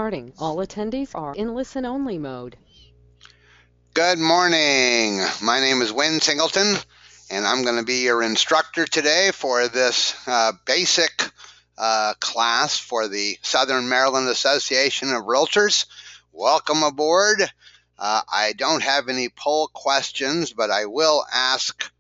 starting. All attendees are in listen-only mode. Good morning. My name is Wayne Singleton, and I'm going to be your instructor today for this basic class for the Southern Maryland Association of Realtors. Welcome aboard. I don't have any poll questions, but I will ask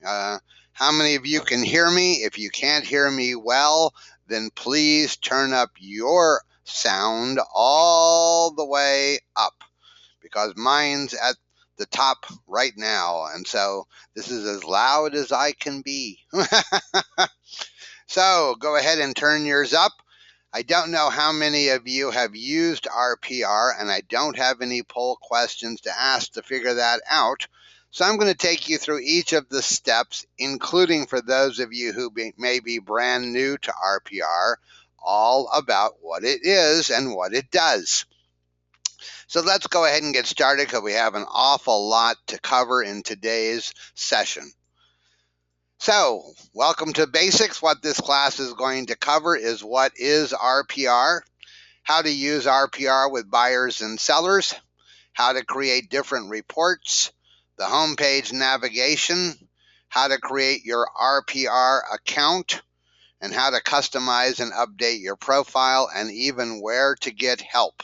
how many of you can hear me. If you can't hear me well, then please turn up your sound all the way up, because mine's at the top right now, and so this is as loud as I can be. So go ahead and turn yours up. I don't know how many of you have used RPR, and I don't have any poll questions to ask to figure that out. So I'm going to take you through each of the steps, including for those of you who may be brand new to RPR, all about what it is and what it does. So let's go ahead and get started, because we have an awful lot to cover in today's session. So welcome to Basics. What this class is going to cover is what is RPR, how to use RPR with buyers and sellers, how to create different reports, the homepage navigation, how to create your RPR account, and how to customize and update your profile, and even where to get help.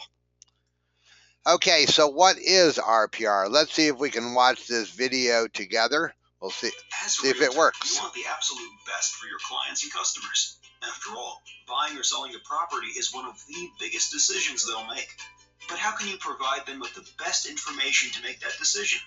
Okay, so what is RPR? Let's see if we can watch this video together. We'll see if it works. You want the absolute best for your clients and customers. After all, buying or selling a property is one of the biggest decisions they'll make. But how can you provide them with the best information to make that decision?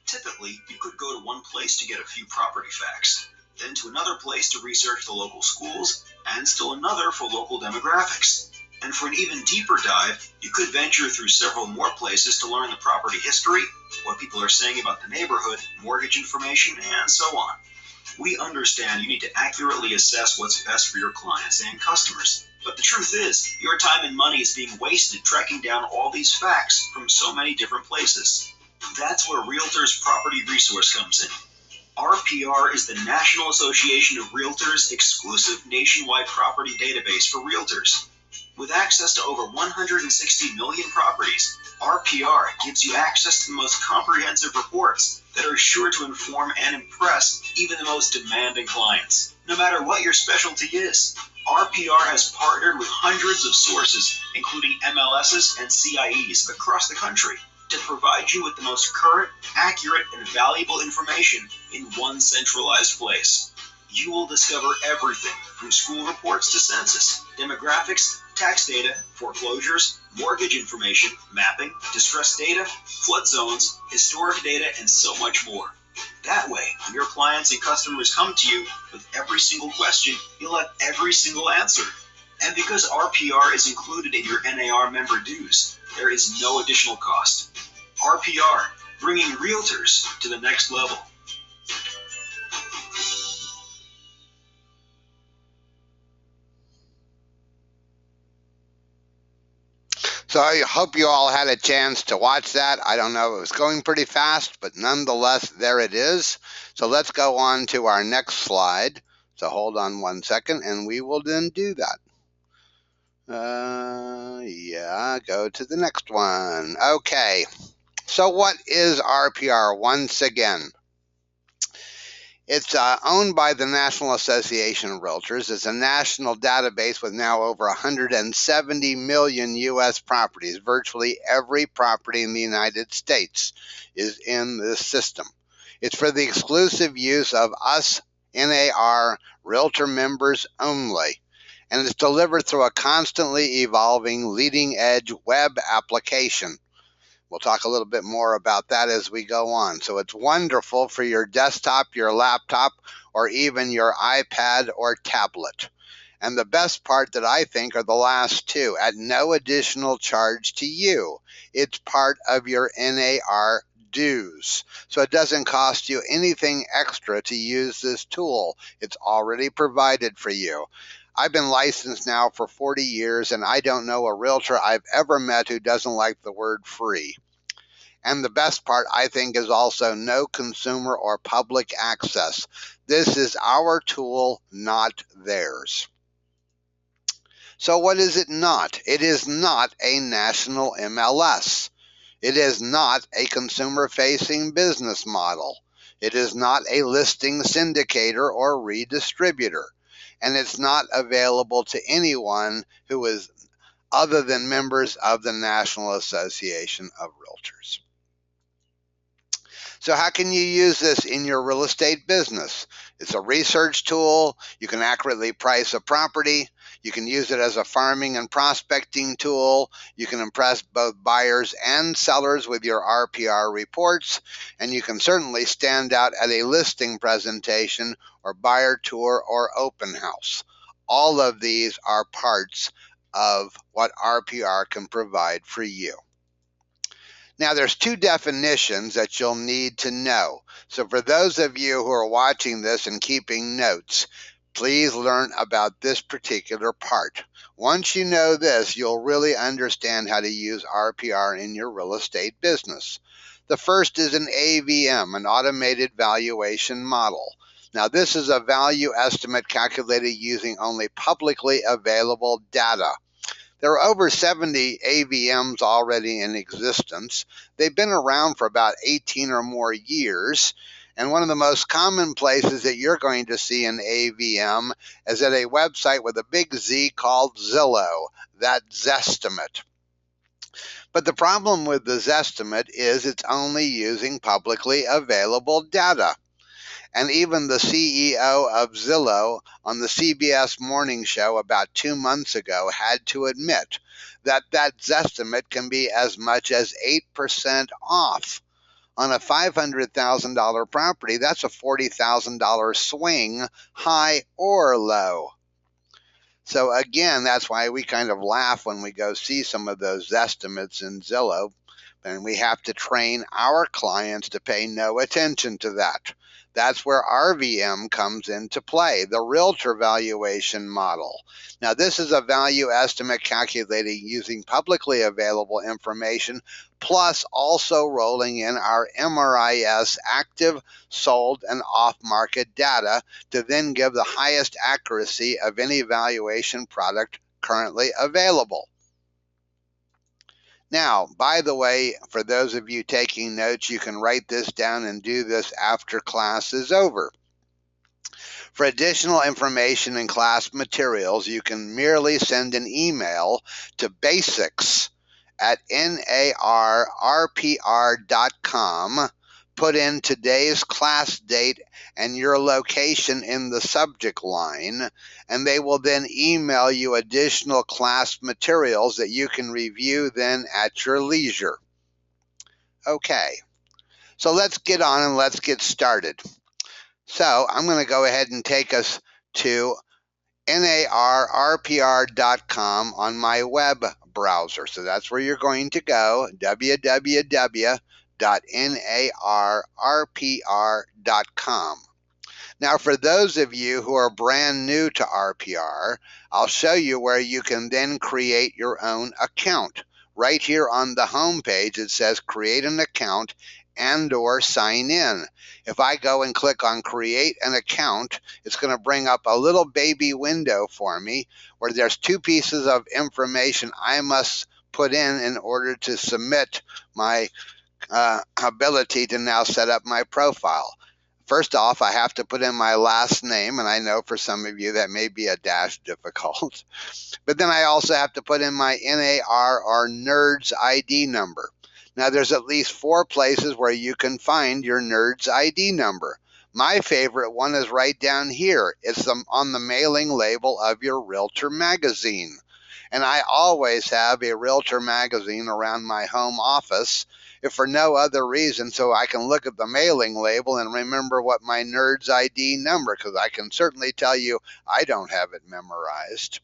Typically, you could go to one place to get a few property facts, then to another place to research the local schools, and still another for local demographics. And for an even deeper dive, you could venture through several more places to learn the property history, what people are saying about the neighborhood, mortgage information, and so on. We understand you need to accurately assess what's best for your clients and customers. But the truth is, your time and money is being wasted tracking down all these facts from so many different places. That's where Realtors Property Resource comes in. RPR is the National Association of Realtors' exclusive nationwide property database for realtors. With access to over 160 million properties, RPR gives you access to the most comprehensive reports that are sure to inform and impress even the most demanding clients. No matter what your specialty is, RPR has partnered with hundreds of sources, including MLSs and CIEs across the country, to provide you with the most current, accurate, and valuable information in one centralized place. You will discover everything from school reports to census, demographics, tax data, foreclosures, mortgage information, mapping, distress data, flood zones, historic data, and so much more. That way, when your clients and customers come to you with every single question, you'll have every single answer. And because RPR is included in your NAR member dues, there is no additional cost. RPR, bringing realtors to the next level. So I hope you all had a chance to watch that. I don't know, it was going pretty fast, but nonetheless, there it is. So let's go on to our next slide. So hold on one second, and we will then do that. Yeah, go to the next one. Okay, so what is RPR once again? It's owned by the National Association of Realtors. It's a national database with now over 170 million U.S. properties. Virtually every property in the United States is in this system. It's for the exclusive use of us NAR Realtor members only, and it's delivered through a constantly evolving leading-edge web application. We'll talk a little bit more about that as we go on. So it's wonderful for your desktop, your laptop, or even your iPad or tablet. And the best part that I think are the last two, at no additional charge to you. It's part of your NAR dues. So it doesn't cost you anything extra to use this tool. It's already provided for you. I've been licensed now for 40 years, and I don't know a realtor I've ever met who doesn't like the word free. And the best part, I think, is also no consumer or public access. This is our tool, not theirs. So what is it not? It is not a national MLS. It is not a consumer-facing business model. It is not a listing syndicator or redistributor. And it's not available to anyone who is other than members of the National Association of Realtors. So how can you use this in your real estate business? It's a research tool. You can accurately price a property. You can use it as a farming and prospecting tool. You can impress both buyers and sellers with your RPR reports. And you can certainly stand out at a listing presentation or buyer tour or open house. All of these are parts of what RPR can provide for you. Now, there's two definitions that you'll need to know. So for those of you who are watching this and keeping notes, please learn about this particular part. Once you know this, you'll really understand how to use RPR in your real estate business. The first is an AVM, an automated valuation model. Now, this is a value estimate calculated using only publicly available data. There are over 70 AVMs already in existence. They've been around for about 18 or more years. And one of the most common places that you're going to see an AVM is at a website with a big Z called Zillow, that Zestimate. But the problem with the Zestimate is it's only using publicly available data. And even the CEO of Zillow on the CBS Morning Show about 2 months ago had to admit that that Zestimate can be as much as 8% off. On a $500,000 property, that's a $40,000 swing, high or low. So again, that's why we kind of laugh when we go see some of those estimates in Zillow, and we have to train our clients to pay no attention to that. That's where RVM comes into play, the realtor valuation model. Now, this is a value estimate calculated using publicly available information, plus also rolling in our MRIS active, sold, and off-market data to then give the highest accuracy of any valuation product currently available. Now, by the way, for those of you taking notes, you can write this down and do this after class is over. For additional information and class materials, you can merely send an email to basics@narrpr.com, put in today's class date and your location in the subject line, and they will then email you additional class materials that you can review then at your leisure. Okay, so let's get on and let's get started. So I'm going to go ahead and take us to narrpr.com on my web browser. So that's where you're going to go, www.narrpr.com. Now, for those of you who are brand new to RPR, I'll show you where you can then create your own account. Right here on the home page, it says create an account and/or sign in. If I go and click on create an account, it's going to bring up a little baby window for me where there's two pieces of information I must put in order to submit my ability to now set up my profile. First off, I have to put in my last name, and I know for some of you that may be a dash difficult. But then I also have to put in my NAR or NERDS ID number. Now, there's at least 4 places where you can find your NERDS ID number. My favorite one is right down here. It's on the mailing label of your Realtor magazine. And I always have a Realtor magazine around my home office, if for no other reason, so I can look at the mailing label and remember what my NERDS ID number, because I can certainly tell you I don't have it memorized.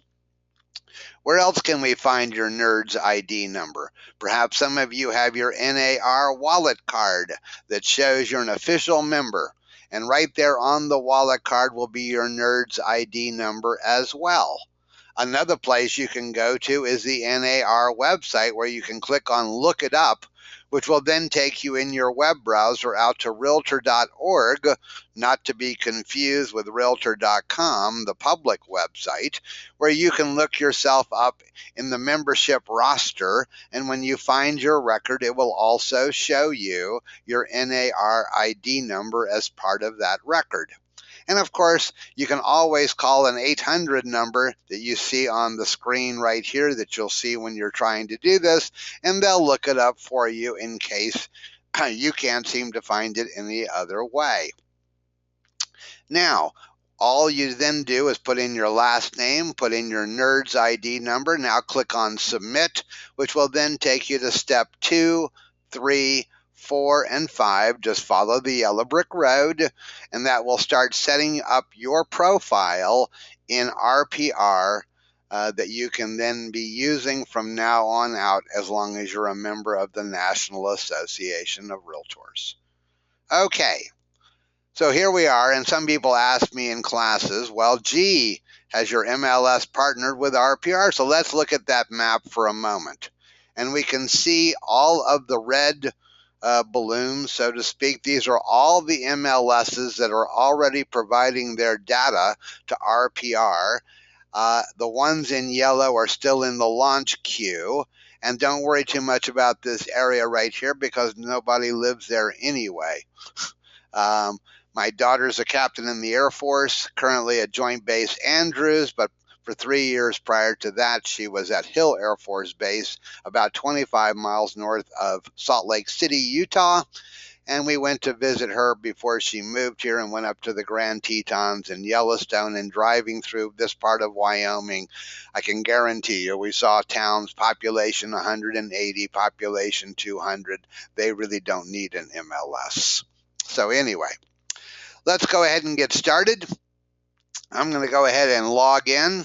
Where else can we find your NERDS ID number? Perhaps some of you have your NAR wallet card that shows you're an official member. And right there on the wallet card will be your NERDS ID number as well. Another place you can go to is the NAR website, where you can click on Look It Up, which will then take you in your web browser out to realtor.org, not to be confused with realtor.com, the public website, where you can look yourself up in the membership roster, and when you find your record, it will also show you your NAR ID number as part of that record. And of course, you can always call an 800 number that you see on the screen right here that you'll see when you're trying to do this, and they'll look it up for you in case you can't seem to find it any other way. Now, all you then do is put in your last name, put in your NERDS ID number. Now click on Submit, which will then take you to step 2, 3, 4, and 5. Just follow the yellow brick road, and that will start setting up your profile in RPR that you can then be using from now on out, as long as you're a member of the National Association of Realtors. Okay. So here we are, and some people ask me in classes, well, gee, has your MLS partnered with RPR? So let's look at that map for a moment. And we can see all of the red balloons, so to speak. These are all the MLSs that are already providing their data to RPR. The ones in yellow are still in the launch queue. And don't worry too much about this area right here, because nobody lives there anyway. My daughter's a captain in the Air Force, currently at Joint Base Andrews, but for 3 years prior to that, she was at Hill Air Force Base, about 25 miles north of Salt Lake City, Utah. And we went to visit her before she moved here, and went up to the Grand Tetons and Yellowstone. And driving through this part of Wyoming, I can guarantee you we saw towns, population 180, population 200. They really don't need an MLS. So anyway, let's go ahead and get started. I'm going to go ahead and log in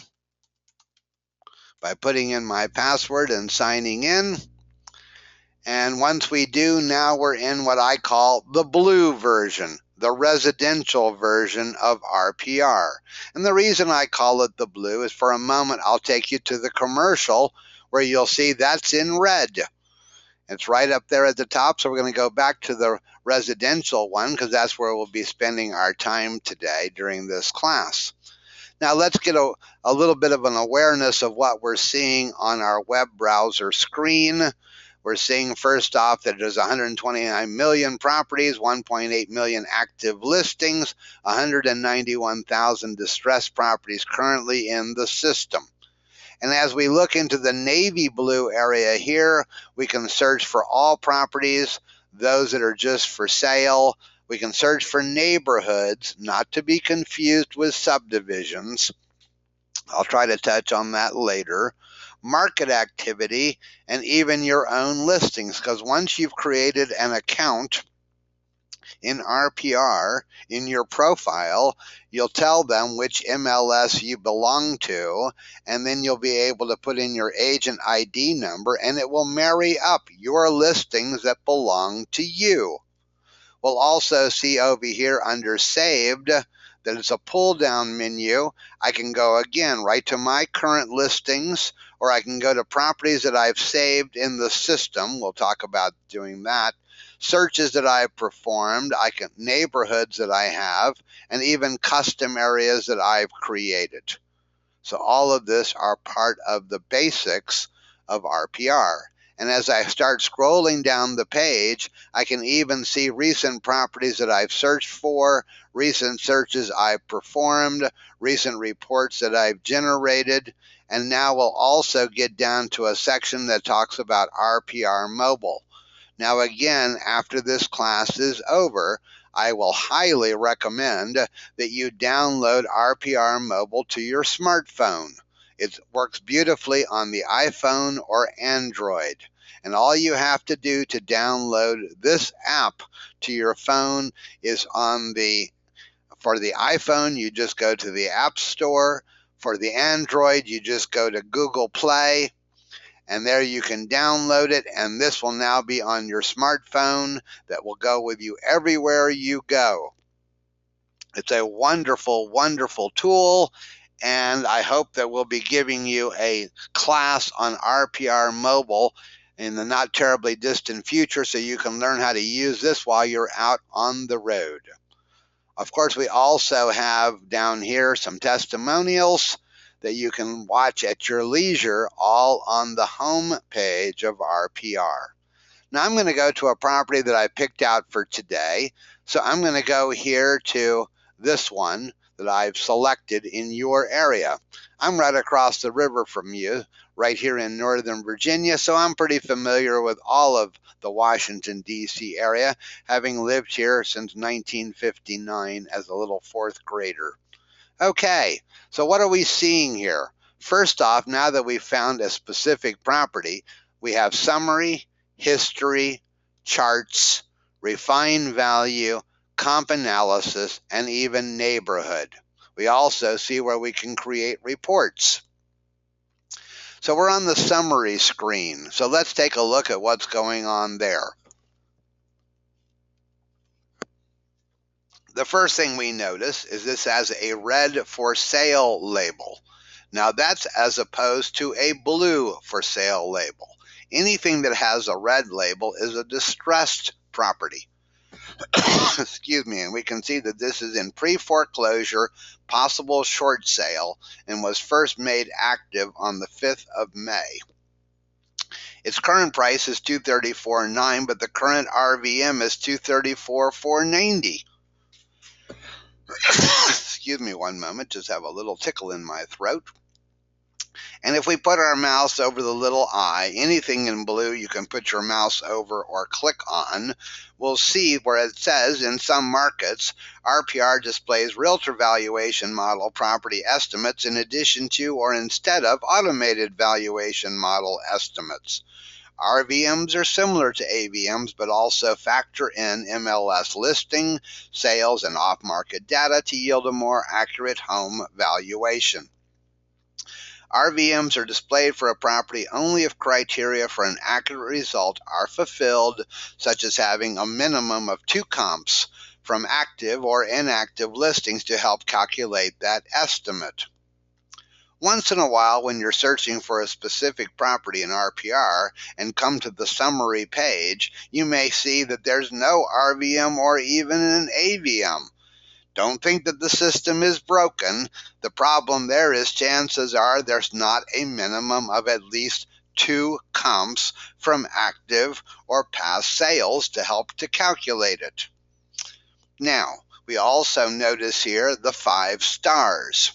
by putting in my password and signing in. And once we do, now we're in what I call the blue version, the residential version of RPR. And the reason I call it the blue is, for a moment, I'll take you to the commercial, where you'll see that's in red. It's right up there at the top, so we're going to go back to the residential one, because that's where we'll be spending our time today during this class. Now let's get a little bit of an awareness of what we're seeing on our web browser screen. We're seeing, first off, that there's 129 million properties, 1.8 million active listings, 191,000 distressed properties currently in the system. And as we look into the navy blue area here, we can search for all properties, those that are just for sale. We can search for neighborhoods, not to be confused with subdivisions. I'll try to touch on that later. Market activity, and even your own listings, because once you've created an account in RPR in your profile, you'll tell them which MLS you belong to, and then you'll be able to put in your agent ID number, and it will marry up your listings that belong to you. We'll also see over here under Saved that it's a pull-down menu. I can go again right to my current listings, or I can go to properties that I've saved in the system. We'll talk about doing that. Searches that I've performed, neighborhoods that I have, and even custom areas that I've created. So all of this are part of the basics of RPR. And as I start scrolling down the page, I can even see recent properties that I've searched for, recent searches I've performed, recent reports that I've generated, and now we'll also get down to a section that talks about RPR Mobile. Now again, after this class is over, I will highly recommend that you download RPR Mobile to your smartphone. It works beautifully on the iPhone or Android. And all you have to do to download this app to your phone is for the iPhone, you just go to the App Store. For the Android, you just go to Google Play. And there you can download it, and this will now be on your smartphone that will go with you everywhere you go. It's a wonderful, wonderful tool, and I hope that we'll be giving you a class on RPR Mobile in the not terribly distant future so you can learn how to use this while you're out on the road. Of course, we also have down here some testimonials that you can watch at your leisure, all on the home page of RPR. Now I'm going to go to a property that I picked out for today. So I'm going to go here to this one that I've selected in your area. I'm right across the river from you, right here in Northern Virginia, so I'm pretty familiar with all of the Washington, D.C. area, having lived here since 1959 as a little fourth grader. Okay, so what are we seeing here? First off, now that we've found a specific property, we have summary, history, charts, refined value, comp analysis, and even neighborhood. We also see where we can create reports. So we're on the summary screen. So let's take a look at what's going on there. The first thing we notice is this has a red for sale label. Now that's as opposed to a blue for sale label. Anything that has a red label is a distressed property. Excuse me, and we can see that this is in pre-foreclosure, possible short sale, and was first made active on the 5th of May. Its current price is $234,900, but the current RVM is $234,490. Excuse me one moment, just have a little tickle in my throat. And if we put our mouse over the little eye, anything in blue you can put your mouse over or click on, we'll see where it says in some markets, RPR displays realtor valuation model property estimates in addition to or instead of automated valuation model estimates. RVMs are similar to AVMs, but also factor in MLS listing, sales, and off-market data to yield a more accurate home valuation. RVMs are displayed for a property only if criteria for an accurate result are fulfilled, such as having a minimum of 2 comps from active or inactive listings to help calculate that estimate. Once in a while, when you're searching for a specific property in RPR and come to the summary page, you may see that there's no RVM or even an AVM. Don't think that the system is broken. The problem there is chances are there's not a minimum of at least 2 comps from active or past sales to help to calculate it. Now, we also notice here the 5 stars.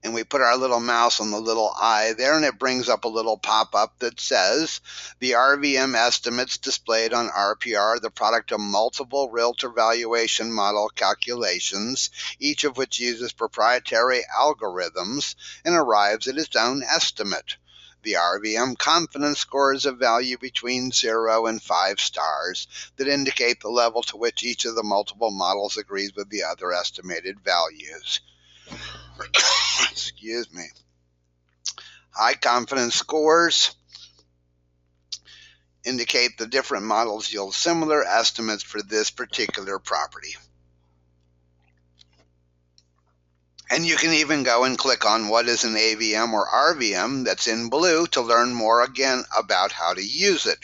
And we put our little mouse on the little eye there, and it brings up a little pop-up that says, the RVM estimates displayed on RPR are the product of multiple realtor valuation model calculations, each of which uses proprietary algorithms and arrives at its own estimate. The RVM confidence score is a value between 0 and 5 stars that indicate the level to which each of the multiple models agrees with the other estimated values. Excuse me. High confidence scores indicate the different models yield similar estimates for this particular property. And you can even go and click on what is an AVM or RVM that's in blue to learn more again about how to use it.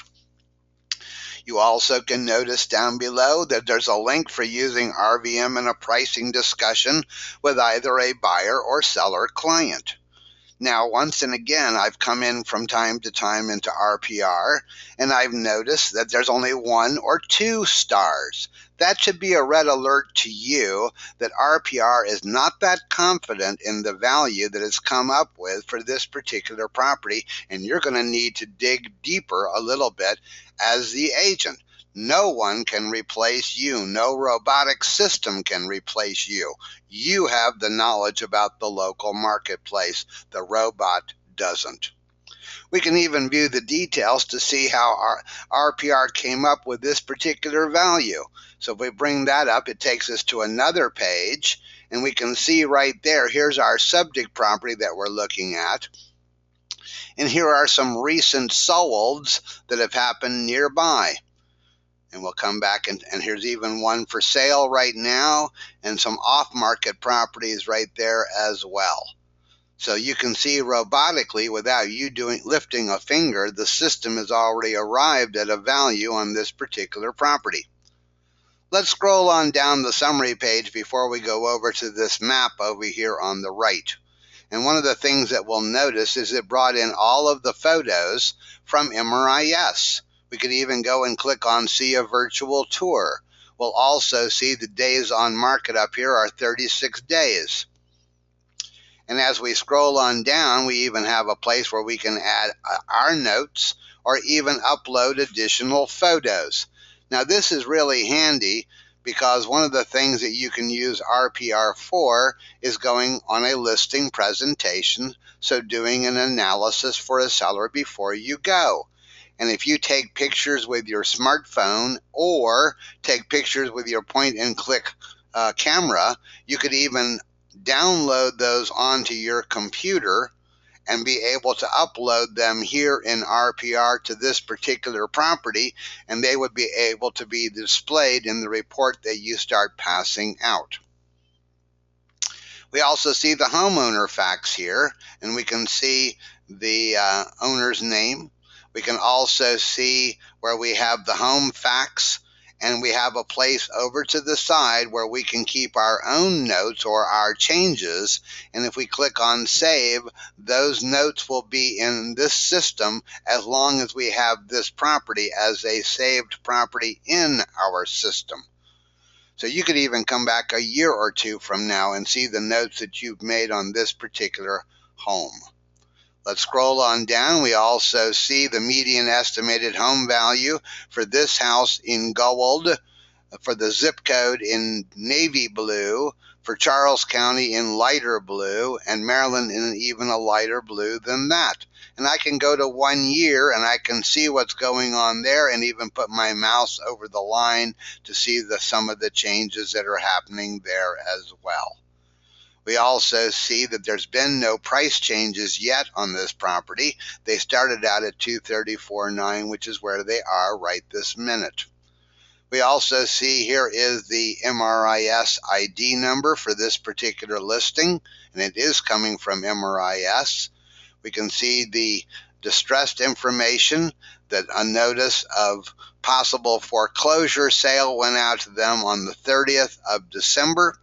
You also can notice down below that there's a link for using RVM in a pricing discussion with either a buyer or seller client. Now, once and again, I've come in from time to time into RPR, and I've noticed that there's only 1 or 2 stars. That should be a red alert to you that RPR is not that confident in the value that it's come up with for this particular property, and you're going to need to dig deeper a little bit as the agent. No one can replace you. No robotic system can replace you. You have the knowledge about the local marketplace. The robot doesn't. We can even view the details to see how our RPR came up with this particular value. So if we bring that up, it takes us to another page, and we can see right there, here's our subject property that we're looking at. And here are some recent solds that have happened nearby. And we'll come back and here's even one for sale right now and some off-market properties right there as well. So you can see robotically, without you lifting a finger, the system has already arrived at a value on this particular property. Let's scroll on down the summary page before we go over to this map over here on the right. And one of the things that we'll notice is it brought in all of the photos from MRIS. We could even go and click on See a Virtual Tour. We'll also see the days on market up here are 36 days. And as we scroll on down, we even have a place where we can add our notes or even upload additional photos. Now this is really handy because one of the things that you can use RPR for is going on a listing presentation, so doing an analysis for a seller before you go. And if you take pictures with your smartphone or take pictures with your point-and-click camera, you could even download those onto your computer and be able to upload them here in RPR to this particular property, and they would be able to be displayed in the report that you start passing out. We also see the homeowner facts here, and we can see the owner's name. We can also see where we have the home facts, and we have a place over to the side where we can keep our own notes or our changes. And if we click on Save, those notes will be in this system as long as we have this property as a saved property in our system. So you could even come back a year or two from now and see the notes that you've made on this particular home. Let's scroll on down. We also see the median estimated home value for this house in gold, for the zip code in navy blue, for Charles County in lighter blue, and Maryland in even a lighter blue than that. And I can go to 1 year and I can see what's going on there and even put my mouse over the line to see some of the changes that are happening there as well. We also see that there's been no price changes yet on this property. They started out at $234,900, which is where they are right this minute. We also see here is the MRIS ID number for this particular listing, and it is coming from MRIS. We can see the distressed information that a notice of possible foreclosure sale went out to them on the 30th of December.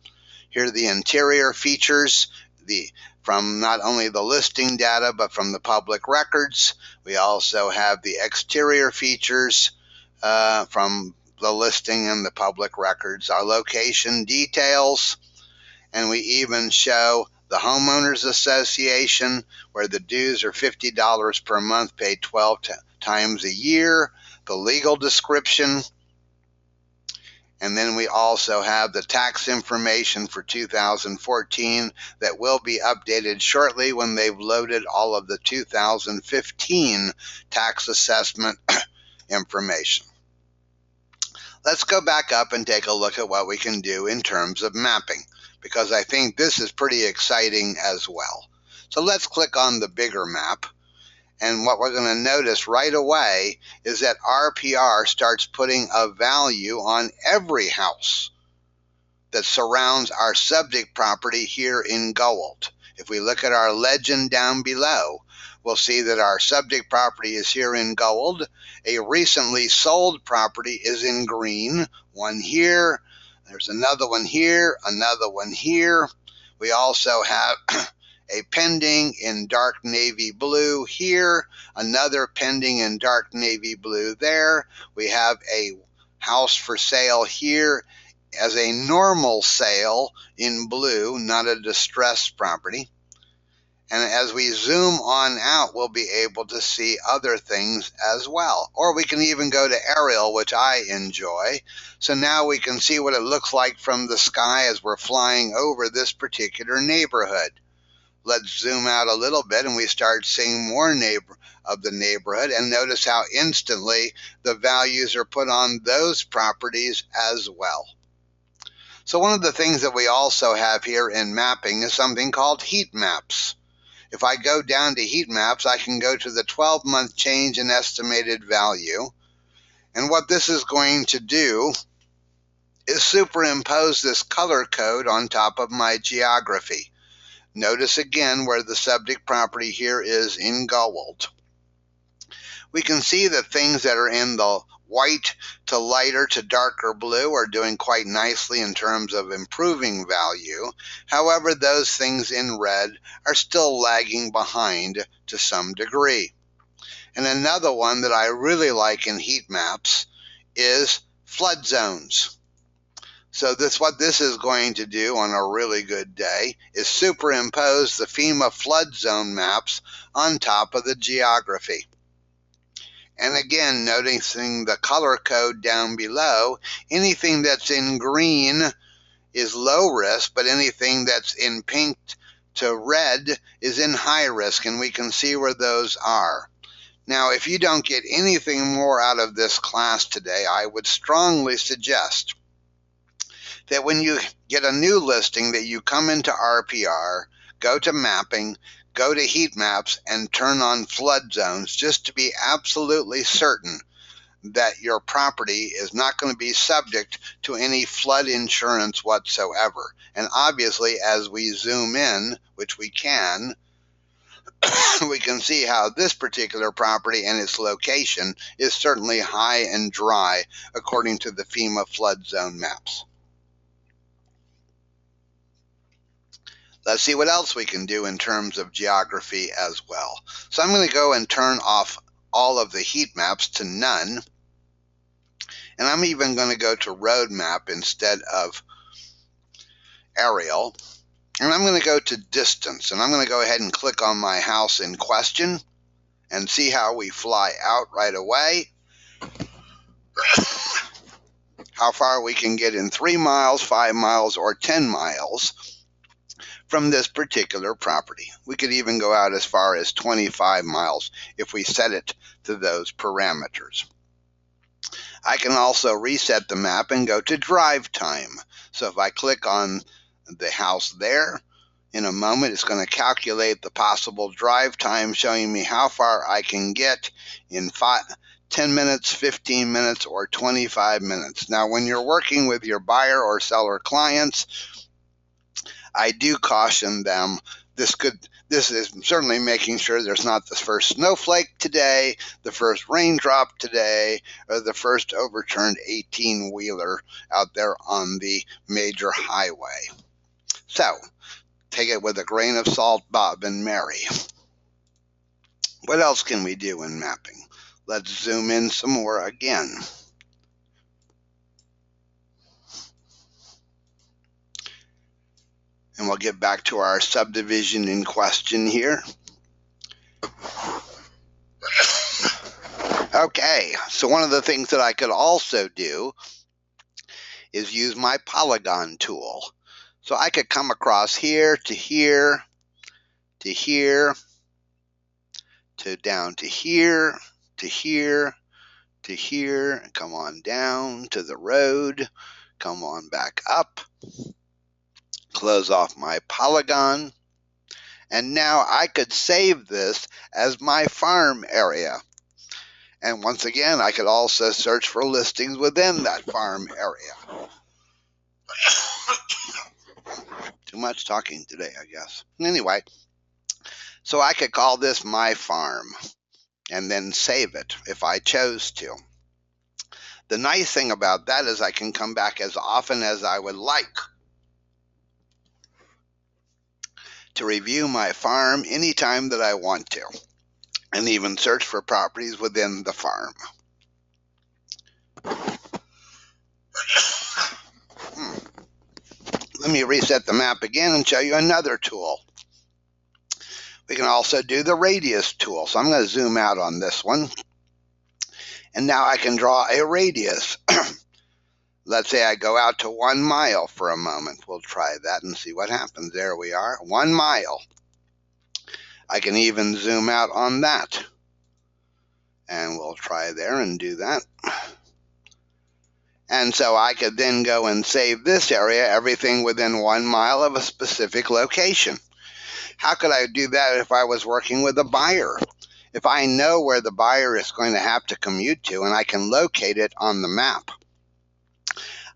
Here are the interior features from not only the listing data, but from the public records. We also have the exterior features from the listing and the public records, our location details, and we even show the homeowners association where the dues are $50 per month, paid 12 times a year, the legal description. And then we also have the tax information for 2014 that will be updated shortly when they've loaded all of the 2015 tax assessment information. Let's go back up and take a look at what we can do in terms of mapping, because I think this is pretty exciting as well. So let's click on the bigger map. And what we're going to notice right away is that RPR starts putting a value on every house that surrounds our subject property here in gold. If we look at our legend down below, we'll see that our subject property is here in gold. A recently sold property is in green. One here. There's another one here. Another one here. We also have a pending in dark navy blue here, another pending in dark navy blue there. We have a house for sale here as a normal sale in blue, not a distressed property. And as we zoom on out, we'll be able to see other things as well. Or we can even go to aerial, which I enjoy. So now we can see what it looks like from the sky as we're flying over this particular neighborhood. Let's zoom out a little bit and we start seeing more of the neighborhood, and notice how instantly the values are put on those properties as well. So one of the things that we also have here in mapping is something called heat maps. If I go down to heat maps, I can go to the 12-month change in estimated value. And what this is going to do is superimpose this color code on top of my geography. Notice again where the subject property here is in gold. We can see that things that are in the white to lighter to darker blue are doing quite nicely in terms of improving value. However, those things in red are still lagging behind to some degree. And another one that I really like in heat maps is flood zones. So what this is going to do on a really good day is superimpose the FEMA flood zone maps on top of the geography. And again, noticing the color code down below, anything that's in green is low risk, but anything that's in pink to red is in high risk, and we can see where those are. Now, if you don't get anything more out of this class today, I would strongly suggest that when you get a new listing that you come into RPR, go to mapping, go to heat maps, and turn on flood zones just to be absolutely certain that your property is not going to be subject to any flood insurance whatsoever. And obviously, as we zoom in, which we can, we can see how this particular property and its location is certainly high and dry according to the FEMA flood zone maps. Let's see what else we can do in terms of geography as well. So I'm going to go and turn off all of the heat maps to none. And I'm even going to go to road map instead of aerial. And I'm going to go to distance. And I'm going to go ahead and click on my house in question and see how we fly out right away. How far we can get in 3 miles, 5 miles, or 10 miles from this particular property. We could even go out as far as 25 miles if we set it to those parameters. I can also reset the map and go to drive time. So if I click on the house there, in a moment it's going to calculate the possible drive time, showing me how far I can get in 10 minutes, 15 minutes, or 25 minutes. Now, when you're working with your buyer or seller clients, I do caution them. This is certainly making sure there's not the first snowflake today, the first raindrop today, or the first overturned 18-wheeler out there on the major highway. So, take it with a grain of salt, Bob and Mary. What else can we do in mapping? Let's zoom in some more again. And we'll get back to our subdivision in question here. Okay, so one of the things that I could also do is use my polygon tool. So I could come across here to here, to here, to down to here, to here, to here, and come on down to the road, come on back up. Close off my polygon, and now I could save this as my farm area. And once again, I could also search for listings within that farm area. Too much talking today, I guess. Anyway, so I could call this my farm and then save it if I chose to. The nice thing about that is I can come back as often as I would like to review my farm anytime that I want to, and even search for properties within the farm. Let me reset the map again and show you another tool. We can also do the radius tool. So I'm going to zoom out on this one. And now I can draw a radius. Let's say I go out to 1 mile for a moment. We'll try that and see what happens. There we are, 1 mile. I can even zoom out on that. And we'll try there and do that. And so I could then go and save this area, everything within 1 mile of a specific location. How could I do that if I was working with a buyer? if I know where the buyer is going to have to commute to and I can locate it on the map,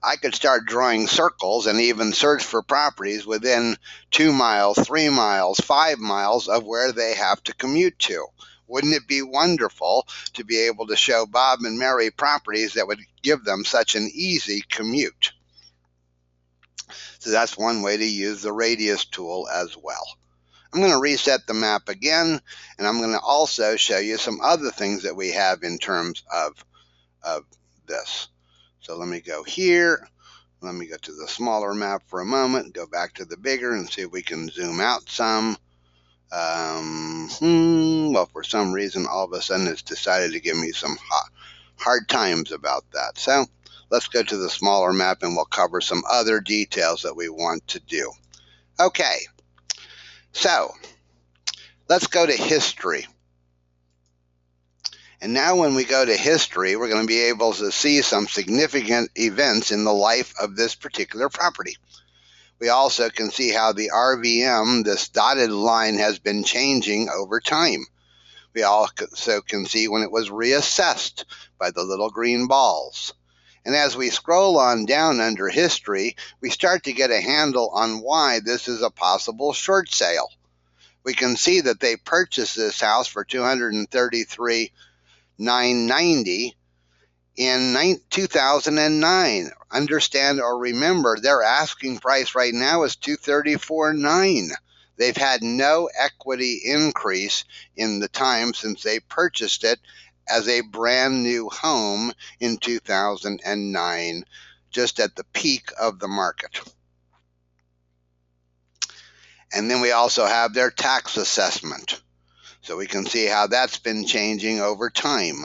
I could start drawing circles and even search for properties within 2 miles, 3 miles, 5 miles of where they have to commute to. Wouldn't it be wonderful to be able to show Bob and Mary properties that would give them such an easy commute? So that's one way to use the radius tool as well. I'm going to reset the map again, and I'm going to also show you some other things that we have in terms of this. So let me go here. Let me go to the smaller map for a moment, go back to the bigger and see if we can zoom out some. Well, for some reason, all of a sudden it's decided to give me some hard times about that. So let's go to the smaller map and we'll cover some other details that we want to do. Okay, so let's go to history. And now when we go to history, we're going to be able to see some significant events in the life of this particular property. We also can see how the RVM, this dotted line, has been changing over time. We also can see when it was reassessed by the little green balls. And as we scroll on down under history, we start to get a handle on why this is a possible short sale. We can see that they purchased this house for $233,990 in 2009. Understand or remember, their asking price right now is $234,900. They've had no equity increase in the time since they purchased it as a brand new home in 2009, just at the peak of the market. And then we also have their tax assessment. So we can see how that's been changing over time.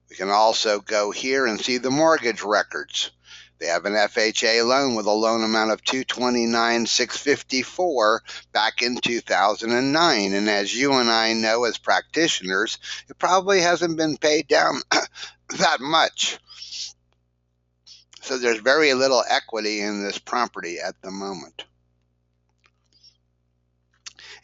We can also go here and see the mortgage records. They have an FHA loan with a loan amount of $229,654 back in 2009. And as you and I know as practitioners, it probably hasn't been paid down that much. So there's very little equity in this property at the moment.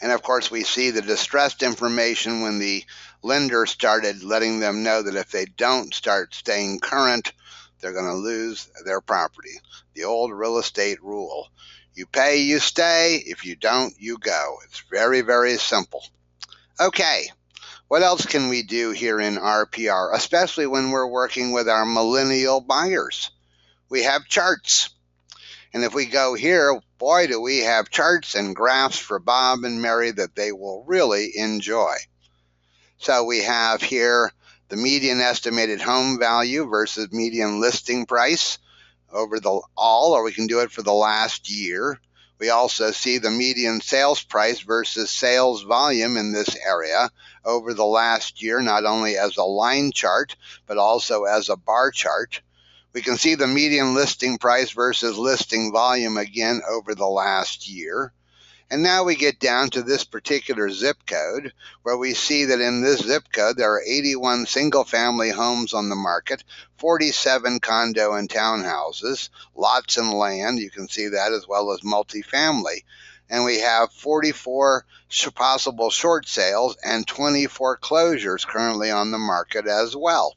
And of course, we see the distressed information when the lender started letting them know that if they don't start staying current, they're going to lose their property. The old real estate rule. You pay, you stay. If you don't, you go. It's very, very simple. Okay, what else can we do here in RPR, especially when we're working with our millennial buyers? We have charts. And if we go here, boy, do we have charts and graphs for Bob and Mary that they will really enjoy. So we have here the median estimated home value versus median listing price over or we can do it for the last year. We also see the median sales price versus sales volume in this area over the last year, not only as a line chart, but also as a bar chart. We can see the median listing price versus listing volume again over the last year. And now we get down to this particular zip code, where we see that in this zip code there are 81 single-family homes on the market, 47 condo and townhouses, lots and land, you can see that, as well as multifamily. And we have 44 possible short sales and 20 foreclosures currently on the market as well.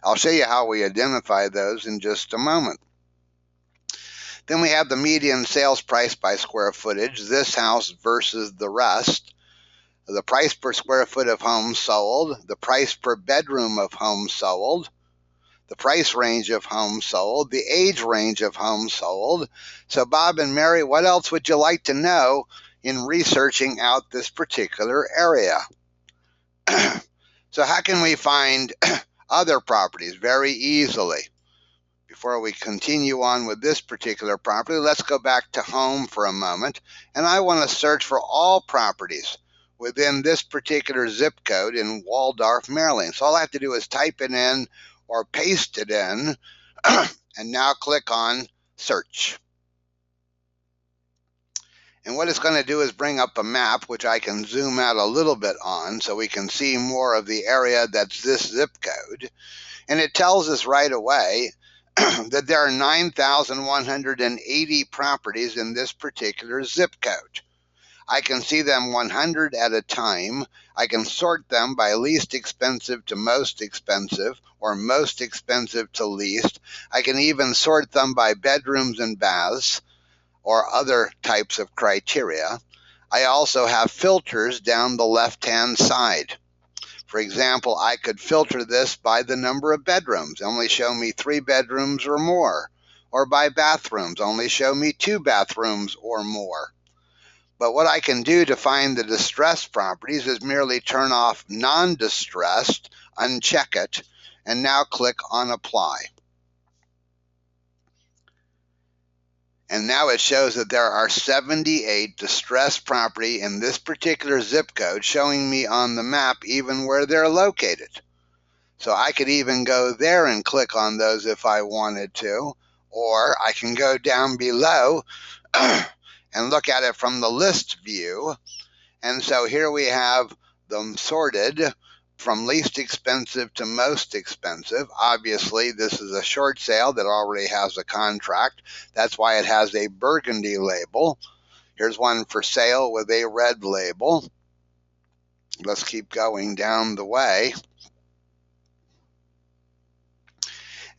I'll show you how we identify those in just a moment. Then we have the median sales price by square footage, this house versus the rest, the price per square foot of homes sold, the price per bedroom of homes sold, the price range of homes sold, the age range of homes sold. So Bob and Mary, what else would you like to know in researching out this particular area? So how can we find other properties very easily? Before we continue on with this particular property, let's go back to home for a moment. And I want to search for all properties within this particular zip code in Waldorf, Maryland. So all I have to do is type it in or paste it in and now click on search. And what it's going to do is bring up a map, which I can zoom out a little bit on so we can see more of the area that's this zip code. And it tells us right away that there are 9,180 properties in this particular zip code. I can see them 100 at a time. I can sort them by least expensive to most expensive, or most expensive to least. I can even sort them by bedrooms and baths, or other types of criteria. I also have filters down the left-hand side. For example, I could filter this by the number of bedrooms, only show me 3 bedrooms or more, or by bathrooms, only show me 2 bathrooms or more. But what I can do to find the distressed properties is merely turn off non-distressed, uncheck it, and now click on Apply. And now it shows that there are 78 distressed property in this particular zip code, showing me on the map even where they're located. So I could even go there and click on those if I wanted to, or I can go down below and look at it from the list view. And so here we have them sorted from least expensive to most expensive. Obviously, this is a short sale that already has a contract. That's why it has a burgundy label. Here's one for sale with a red label. Let's keep going down the way.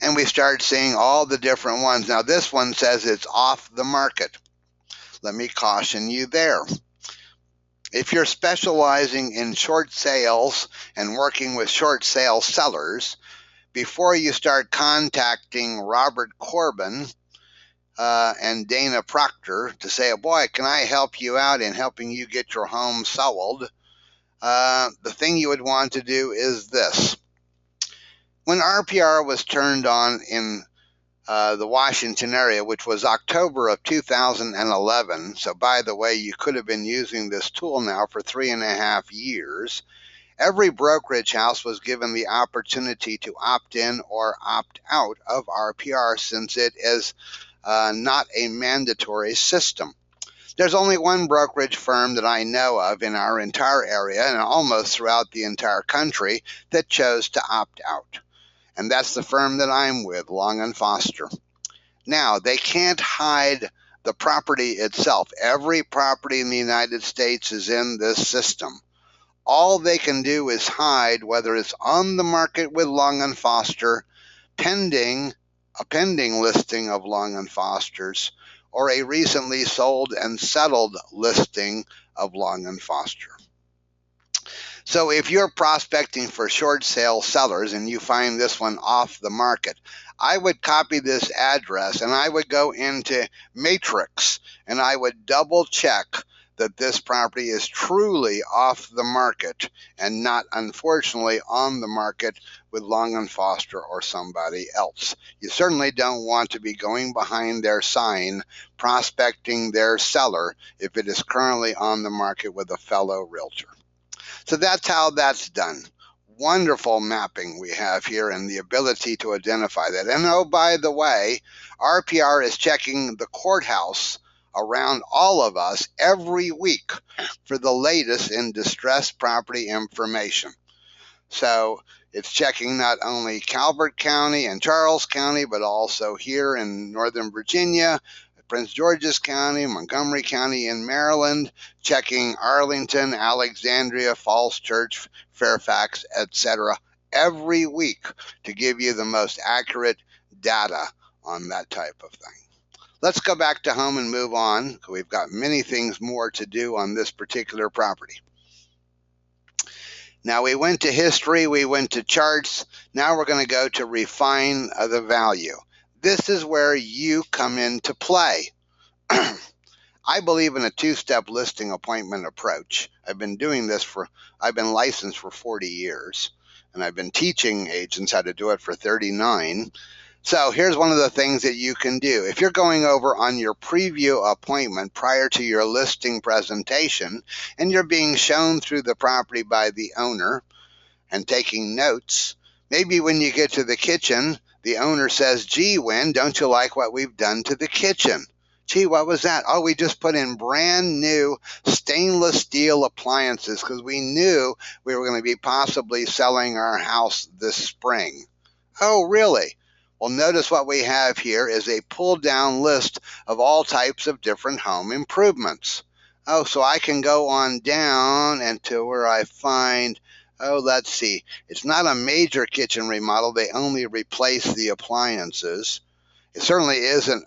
And we start seeing all the different ones. Now this one says it's off the market. Let me caution you there. If you're specializing in short sales and working with short sale sellers, before you start contacting Robert Corbin and Dana Proctor to say, oh boy, can I help you out in helping you get your home sold, the thing you would want to do is this. When RPR was turned on in the Washington area, which was October of 2011. So by the way, you could have been using this tool now for 3.5 years. Every brokerage house was given the opportunity to opt in or opt out of RPR, since it is not a mandatory system. There's only one brokerage firm that I know of in our entire area and almost throughout the entire country that chose to opt out. And that's the firm that I'm with, Long & Foster. Now, they can't hide the property itself. Every property in the United States is in this system. All they can do is hide whether it's on the market with Long & Foster, a pending listing of Long & Foster's, or a recently sold and settled listing of Long & Foster. So if you're prospecting for short sale sellers and you find this one off the market, I would copy this address and I would go into Matrix and I would double check that this property is truly off the market and not, unfortunately, on the market with Long & Foster or somebody else. You certainly don't want to be going behind their sign prospecting their seller if it is currently on the market with a fellow realtor. So that's how that's done. Wonderful mapping we have here and the ability to identify that. And oh, by the way, RPR is checking the courthouse around all of us every week for the latest in distressed property information. So it's checking not only Calvert County and Charles County, but also here in Northern Virginia, Prince George's County, Montgomery County in Maryland, checking Arlington, Alexandria, Falls Church, Fairfax, etc. every week to give you the most accurate data on that type of thing. Let's go back to home and move on. We've got many things more to do on this particular property. Now we went to history, we went to charts. Now we're going to go to refine the value. This is where you come into play. I believe in a two-step listing appointment approach. I've been licensed for 40 years, and I've been teaching agents how to do it for 39. So here's one of the things that you can do. If you're going over on your preview appointment prior to your listing presentation, and you're being shown through the property by the owner and taking notes, maybe when you get to the kitchen, the owner says, gee, Wynn, don't you like what we've done to the kitchen? Gee, what was that? Oh, we just put in brand new stainless steel appliances because we knew we were going to be possibly selling our house this spring. Oh, really? Well, notice what we have here is a pull-down list of all types of different home improvements. Oh, so I can go on down and to where I find, oh, let's see. It's not a major kitchen remodel. They only replace the appliances. It certainly isn't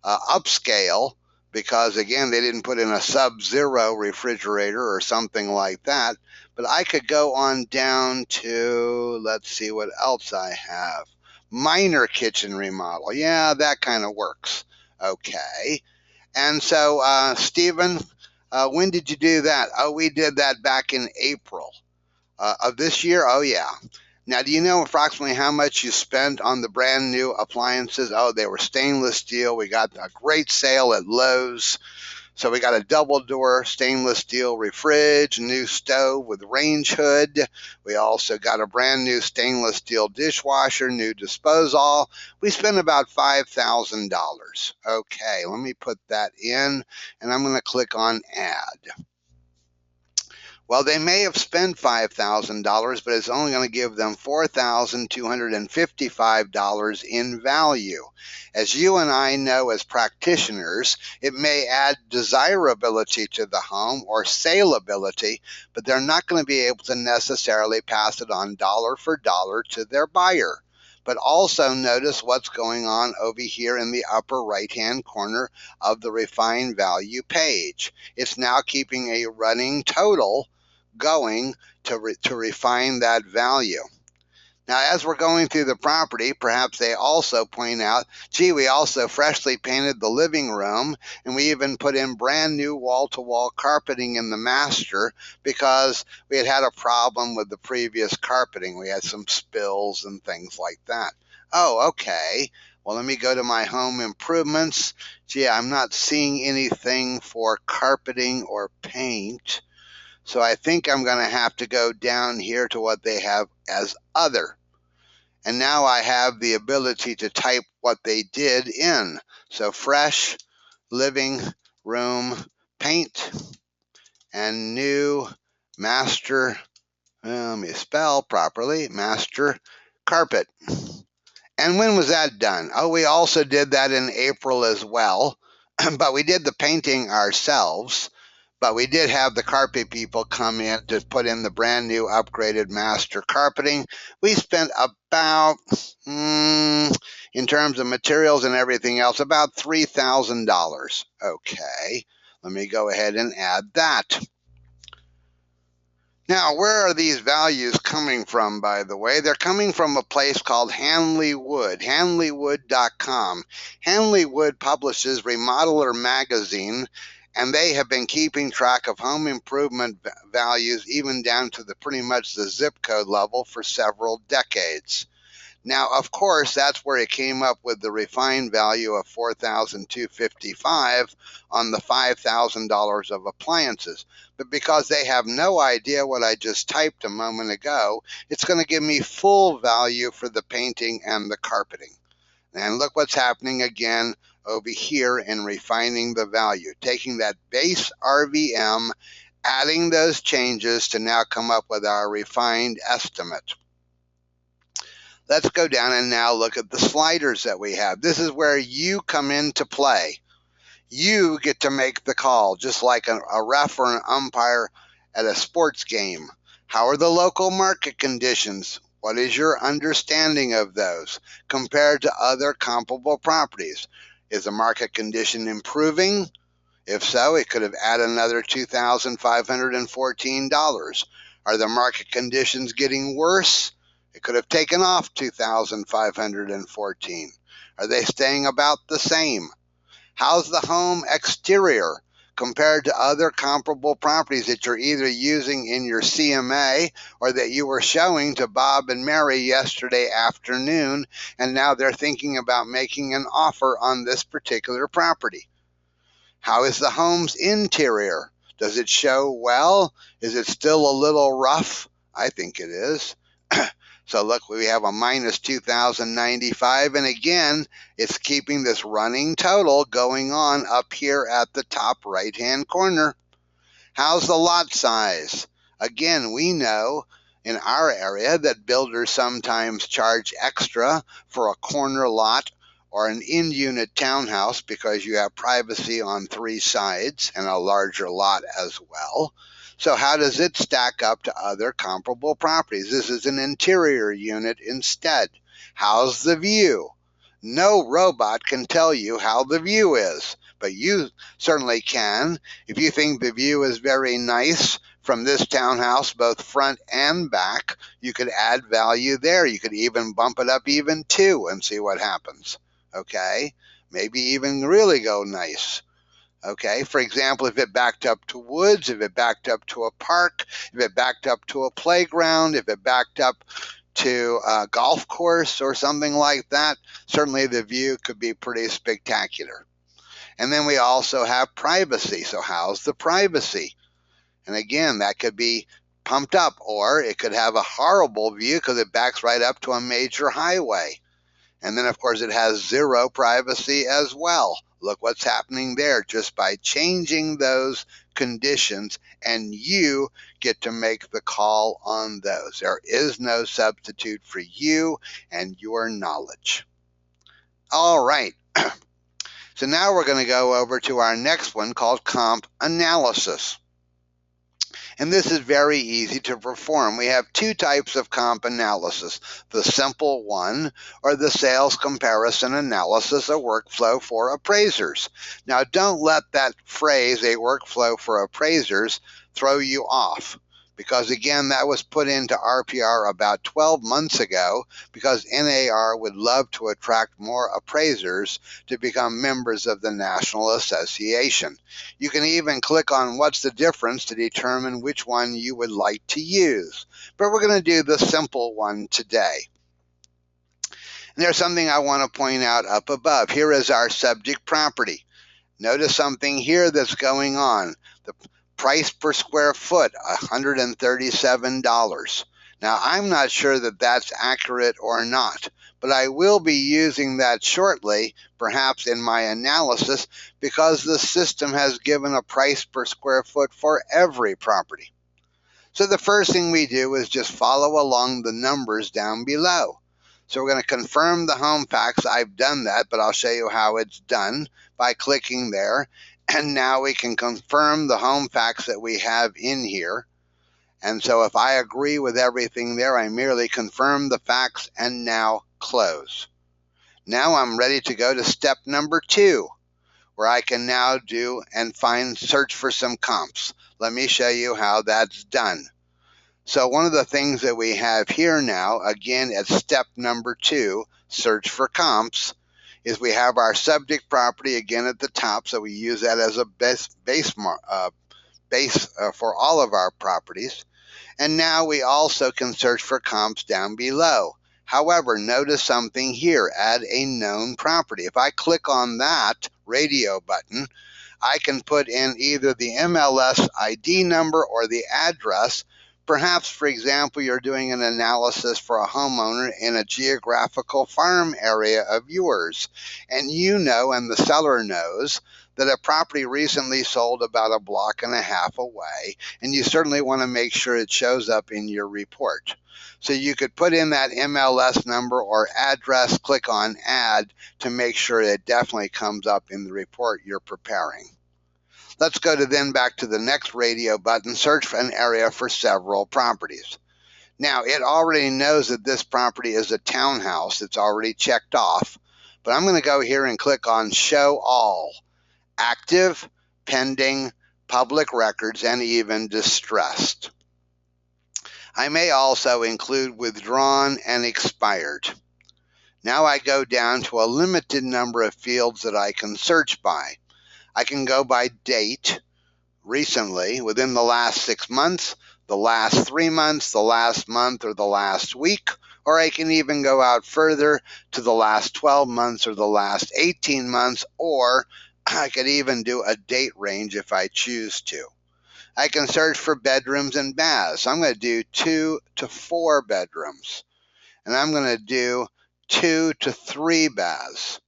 upscale because, again, they didn't put in a sub-zero refrigerator or something like that. But I could go on down to, let's see what else I have. Minor kitchen remodel. Yeah, that kind of works. Okay. And so, Stephen, when did you do that? Oh, we did that back in April of this year. Oh, yeah. Now, do you know approximately how much you spent on the brand new appliances? Oh, they were stainless steel. We got a great sale at Lowe's. So we got a double door stainless steel refrige, new stove with range hood. We also got a brand new stainless steel dishwasher, new disposal. We spent about $5,000. Okay, let me put that in, and I'm going to click on add. Well, they may have spent $5,000, but it's only going to give them $4,255 in value. As you and I know as practitioners, it may add desirability to the home or saleability, but they're not going to be able to necessarily pass it on dollar for dollar to their buyer. But also notice what's going on over here in the upper right-hand corner of the refined value page. It's now keeping a running total going to refine that value. Now, as we're going through the property, perhaps they also point out, gee, we also freshly painted the living room, and we even put in brand new wall-to-wall carpeting in the master because we had a problem with the previous carpeting. We had some spills and things like that. Oh, okay. Well, let me go to my home improvements. Gee, I'm not seeing anything for carpeting or paint. So I think I'm going to have to go down here to what they have as other. And now I have the ability to type what they did in. So fresh living room paint and new master, let me spell properly, master carpet. And when was that done? Oh, we also did that in April as well, but we did the painting ourselves. But we did have the carpet people come in to put in the brand new upgraded master carpeting. We spent about, in terms of materials and everything else, about $3,000. Okay, let me go ahead and add that. Now, where are these values coming from, by the way? They're coming from a place called Hanley Wood, hanleywood.com. Hanley Wood publishes Remodeler Magazine, and they have been keeping track of home improvement values even down to pretty much the zip code level for several decades. Now, of course, that's where it came up with the refined value of $4,255 on the $5,000 of appliances. But because they have no idea what I just typed a moment ago, it's going to give me full value for the painting and the carpeting. And look what's happening again over here in refining the value, taking that base RVM, adding those changes to now come up with our refined estimate. Let's go down and now look at the sliders that we have. This is where you come into play. You get to make the call, just like a ref or an umpire at a sports game. How are the local market conditions? What is your understanding of those compared to other comparable properties? Is the market condition improving? If so, it could have added another $2,514. Are the market conditions getting worse? It could have taken off $2,514. Are they staying about the same? How's the home exterior compared to other comparable properties that you're either using in your CMA or that you were showing to Bob and Mary yesterday afternoon, and now they're thinking about making an offer on this particular property? How is the home's interior? Does it show well? Is it still a little rough? I think it is. So look, we have a minus 2,095, and again, it's keeping this running total going on up here at the top right-hand corner. How's the lot size? Again, we know in our area that builders sometimes charge extra for a corner lot or an in-unit townhouse because you have privacy on 3 sides and a larger lot as well. So how does it stack up to other comparable properties? This is an interior unit instead. How's the view? No robot can tell you how the view is, but you certainly can. If you think the view is very nice from this townhouse, both front and back, you could add value there. You could even bump it up even 2 and see what happens. Okay? Maybe even really go nice. Okay, for example, if it backed up to woods, if it backed up to a park, if it backed up to a playground, if it backed up to a golf course or something like that, certainly the view could be pretty spectacular. And then we also have privacy. So how's the privacy? And again, that could be pumped up, or it could have a horrible view because it backs right up to a major highway. And then, of course, it has 0 privacy as well. Look what's happening there just by changing those conditions, and you get to make the call on those. There is no substitute for you and your knowledge. All right. So now we're going to go over to our next one called comp analysis. And this is very easy to perform. We have 2 types of comp analysis, the simple one or the sales comparison analysis, a workflow for appraisers. Now, don't let that phrase, a workflow for appraisers, throw you off. Because again, that was put into RPR about 12 months ago because NAR would love to attract more appraisers to become members of the National Association. You can even click on what's the difference to determine which one you would like to use. But we're going to do the simple one today. And there's something I want to point out up above. Here is our subject property. Notice something here that's going on. The price per square foot, $137. Now, I'm not sure that that's accurate or not, but I will be using that shortly, perhaps in my analysis, because the system has given a price per square foot for every property. So the first thing we do is just follow along the numbers down below. So we're going to confirm the home facts. I've done that, but I'll show you how it's done by clicking there. And now we can confirm the home facts that we have in here. And so if I agree with everything there, I merely confirm the facts and now close. Now I'm ready to go to step number 2, where I can now do and search for some comps. Let me show you how that's done. So one of the things that we have here now, again at step number 2, search for comps, is we have our subject property again at the top, so we use that as a base for all of our properties. And now we also can search for comps down below. However, notice something here, add a known property. If I click on that radio button, I can put in either the MLS ID number or the address. Perhaps, for example, you're doing an analysis for a homeowner in a geographical farm area of yours, and you know, and the seller knows, that a property recently sold about a block and a half away, and you certainly want to make sure it shows up in your report. So you could put in that MLS number or address, click on Add to make sure it definitely comes up in the report you're preparing. Let's go back to the next radio button, search for an area for several properties. Now, it already knows that this property is a townhouse. It's already checked off. But I'm going to go here and click on Show All, Active, Pending, Public Records, and even Distressed. I may also include Withdrawn and Expired. Now I go down to a limited number of fields that I can search by. I can go by date, recently, within the last 6 months, the last 3 months, the last month, or the last week, or I can even go out further to the last 12 months or the last 18 months, or I could even do a date range if I choose to. I can search for bedrooms and baths. I'm going to do 2 to 4 bedrooms, and I'm going to do 2 to 3 baths.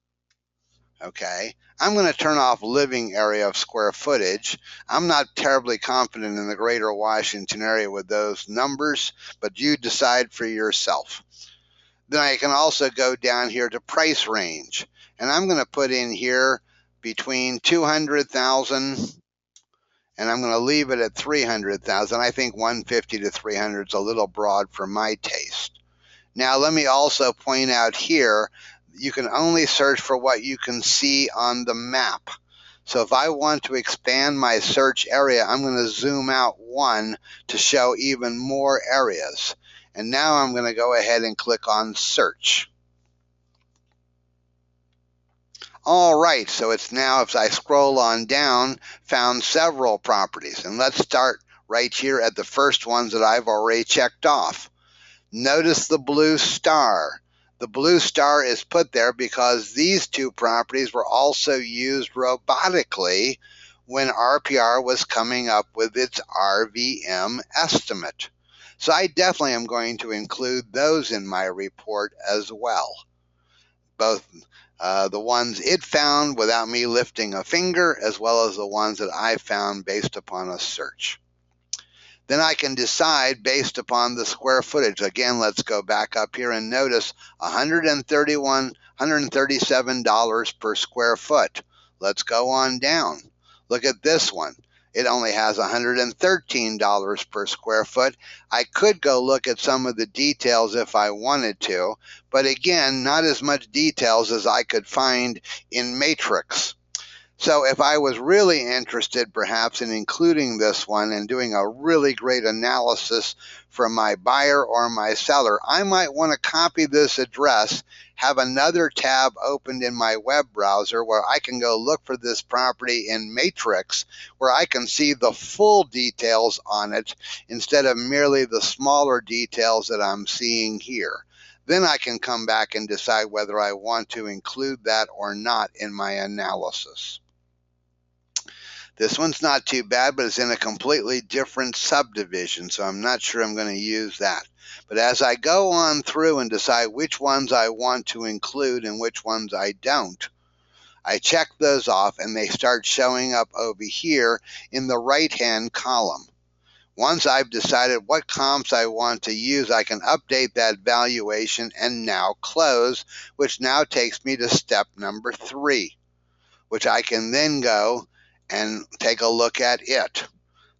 Okay, I'm going to turn off living area of square footage. I'm not terribly confident in the greater Washington area with those numbers, but you decide for yourself. Then I can also go down here to price range. And I'm going to put in here between 200,000 and I'm going to leave it at 300,000. I think 150 to 300 is a little broad for my taste. Now, let me also point out here, you can only search for what you can see on the map. So if I want to expand my search area, I'm going to zoom out one to show even more areas. And now I'm going to go ahead and click on search. All right, so it's now, if I scroll on down, found several properties. And let's start right here at the first ones that I've already checked off. Notice the blue star. The blue star is put there because these two properties were also used robotically when RPR was coming up with its RVM estimate. So I definitely am going to include those in my report as well. Both the ones it found without me lifting a finger, as well as the ones that I found based upon a search. Then I can decide based upon the square footage. Again, let's go back up here and notice $137 per square foot. Let's go on down. Look at this one. It only has $113 per square foot. I could go look at some of the details if I wanted to, but again, not as much details as I could find in Matrix. So if I was really interested perhaps in including this one and doing a really great analysis for my buyer or my seller, I might want to copy this address, have another tab opened in my web browser where I can go look for this property in Matrix, where I can see the full details on it instead of merely the smaller details that I'm seeing here. Then I can come back and decide whether I want to include that or not in my analysis. This one's not too bad, but it's in a completely different subdivision, so I'm not sure I'm going to use that. But as I go on through and decide which ones I want to include and which ones I don't, I check those off and they start showing up over here in the right-hand column. Once I've decided what comps I want to use, I can update that valuation and now close, which now takes me to step number 3, which I can then go and take a look at it.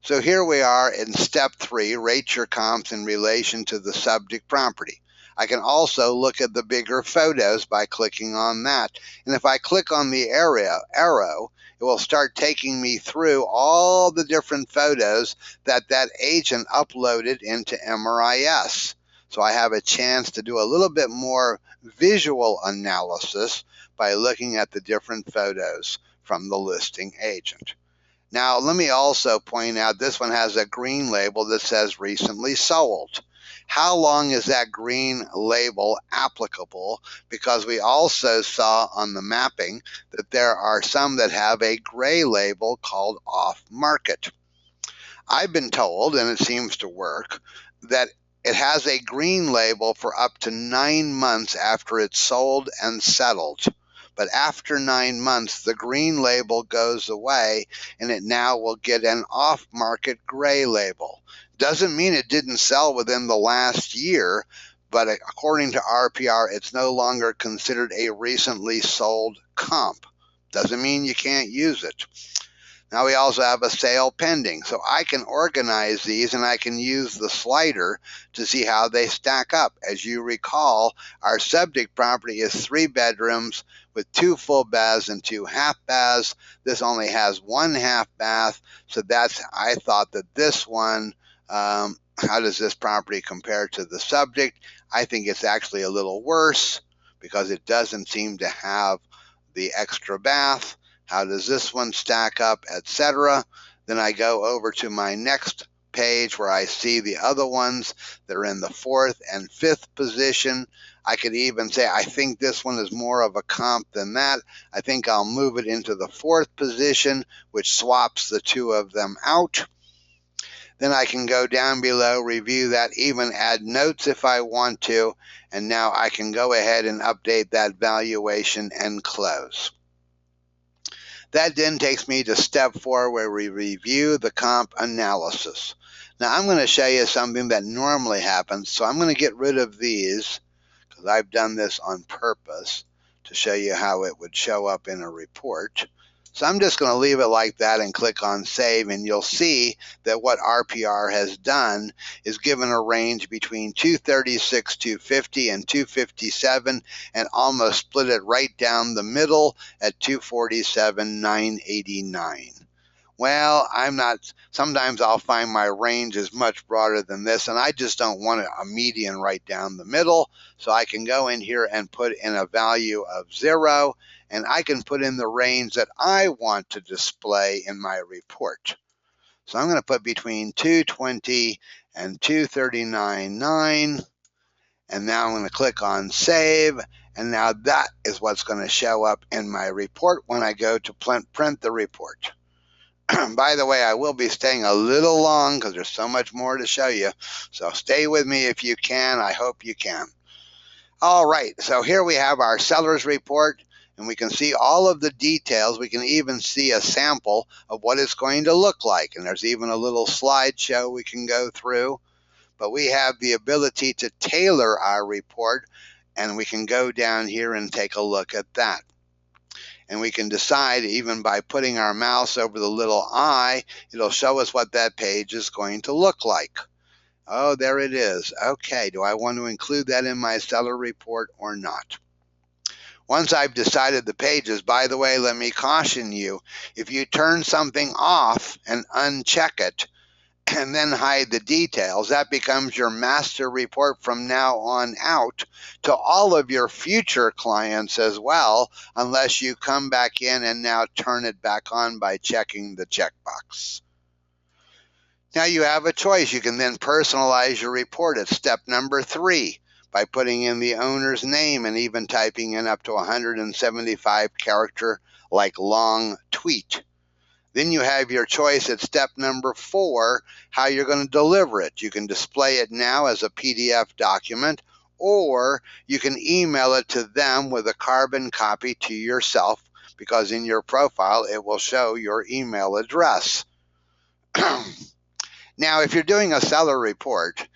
So here we are in step 3, rate your comps in relation to the subject property. I can also look at the bigger photos by clicking on that. And if I click on the arrow, it will start taking me through all the different photos that agent uploaded into MRIS. So I have a chance to do a little bit more visual analysis by looking at the different photos from the listing agent. Now, let me also point out this one has a green label that says recently sold. How long is that green label applicable? Because we also saw on the mapping that there are some that have a gray label called off market. I've been told, and it seems to work, that it has a green label for up to 9 months after it's sold and settled. But after 9 months, the green label goes away and it now will get an off-market gray label. Doesn't mean it didn't sell within the last year, but according to RPR, it's no longer considered a recently sold comp. Doesn't mean you can't use it. Now we also have a sale pending, so I can organize these and I can use the slider to see how they stack up. As you recall, our subject property is 3 bedrooms with 2 full baths and 2 half baths. This only has 1 half bath, so I thought that this one, how does this property compare to the subject? I think it's actually a little worse because it doesn't seem to have the extra bath. How does this one stack up, etc.? Then I go over to my next page where I see the other ones that are in the 4th and 5th position. I could even say I think this one is more of a comp than that. I think I'll move it into the 4th position, which swaps the 2 of them out. Then I can go down below, review that, even add notes if I want to, and now I can go ahead and update that valuation and close. That then takes me to step 4, where we review the comp analysis. Now I'm going to show you something that normally happens, so I'm going to get rid of these because I've done this on purpose to show you how it would show up in a report. So I'm just going to leave it like that and click on Save, and you'll see that what RPR has done is given a range between 236, 250, and 257, and almost split it right down the middle at 247, 989. Well, sometimes I'll find my range is much broader than this, and I just don't want a median right down the middle. So I can go in here and put in a value of 0, and I can put in the range that I want to display in my report. So I'm going to put between 220 and 239.9, and now I'm going to click on Save, and now that is what's going to show up in my report when I go to print the report. By the way, I will be staying a little long because there's so much more to show you. So stay with me if you can. I hope you can. All right, so here we have our seller's report, and we can see all of the details. We can even see a sample of what it's going to look like. And there's even a little slideshow we can go through. But we have the ability to tailor our report, and we can go down here and take a look at that. And we can decide, even by putting our mouse over the little eye, it'll show us what that page is going to look like. Oh, there it is. Okay, do I want to include that in my seller report or not? Once I've decided the pages, by the way, let me caution you, if you turn something off and uncheck it, and then hide the details, that becomes your master report from now on out to all of your future clients as well, unless you come back in and now turn it back on by checking the checkbox. Now you have a choice. You can then personalize your report at step number 3 by putting in the owner's name and even typing in up to 175 character like long tweet. Then you have your choice at step number 4, how you're going to deliver it. You can display it now as a PDF document, or you can email it to them with a carbon copy to yourself, because in your profile it will show your email address. Now, if you're doing a seller report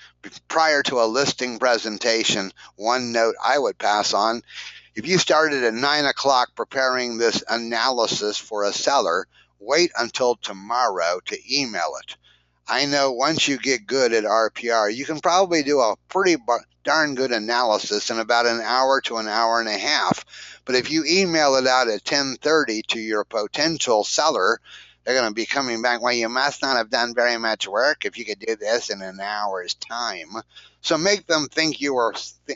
prior to a listing presentation, one note I would pass on, if you started at 9 o'clock preparing this analysis for a seller, wait until tomorrow to email it. I know once you get good at RPR, you can probably do a pretty darn good analysis in about an hour to an hour and a half. But if you email it out at 10:30 to your potential seller, they're going to be coming back, well, you must not have done very much work if you could do this in an hour's time. So make them think you are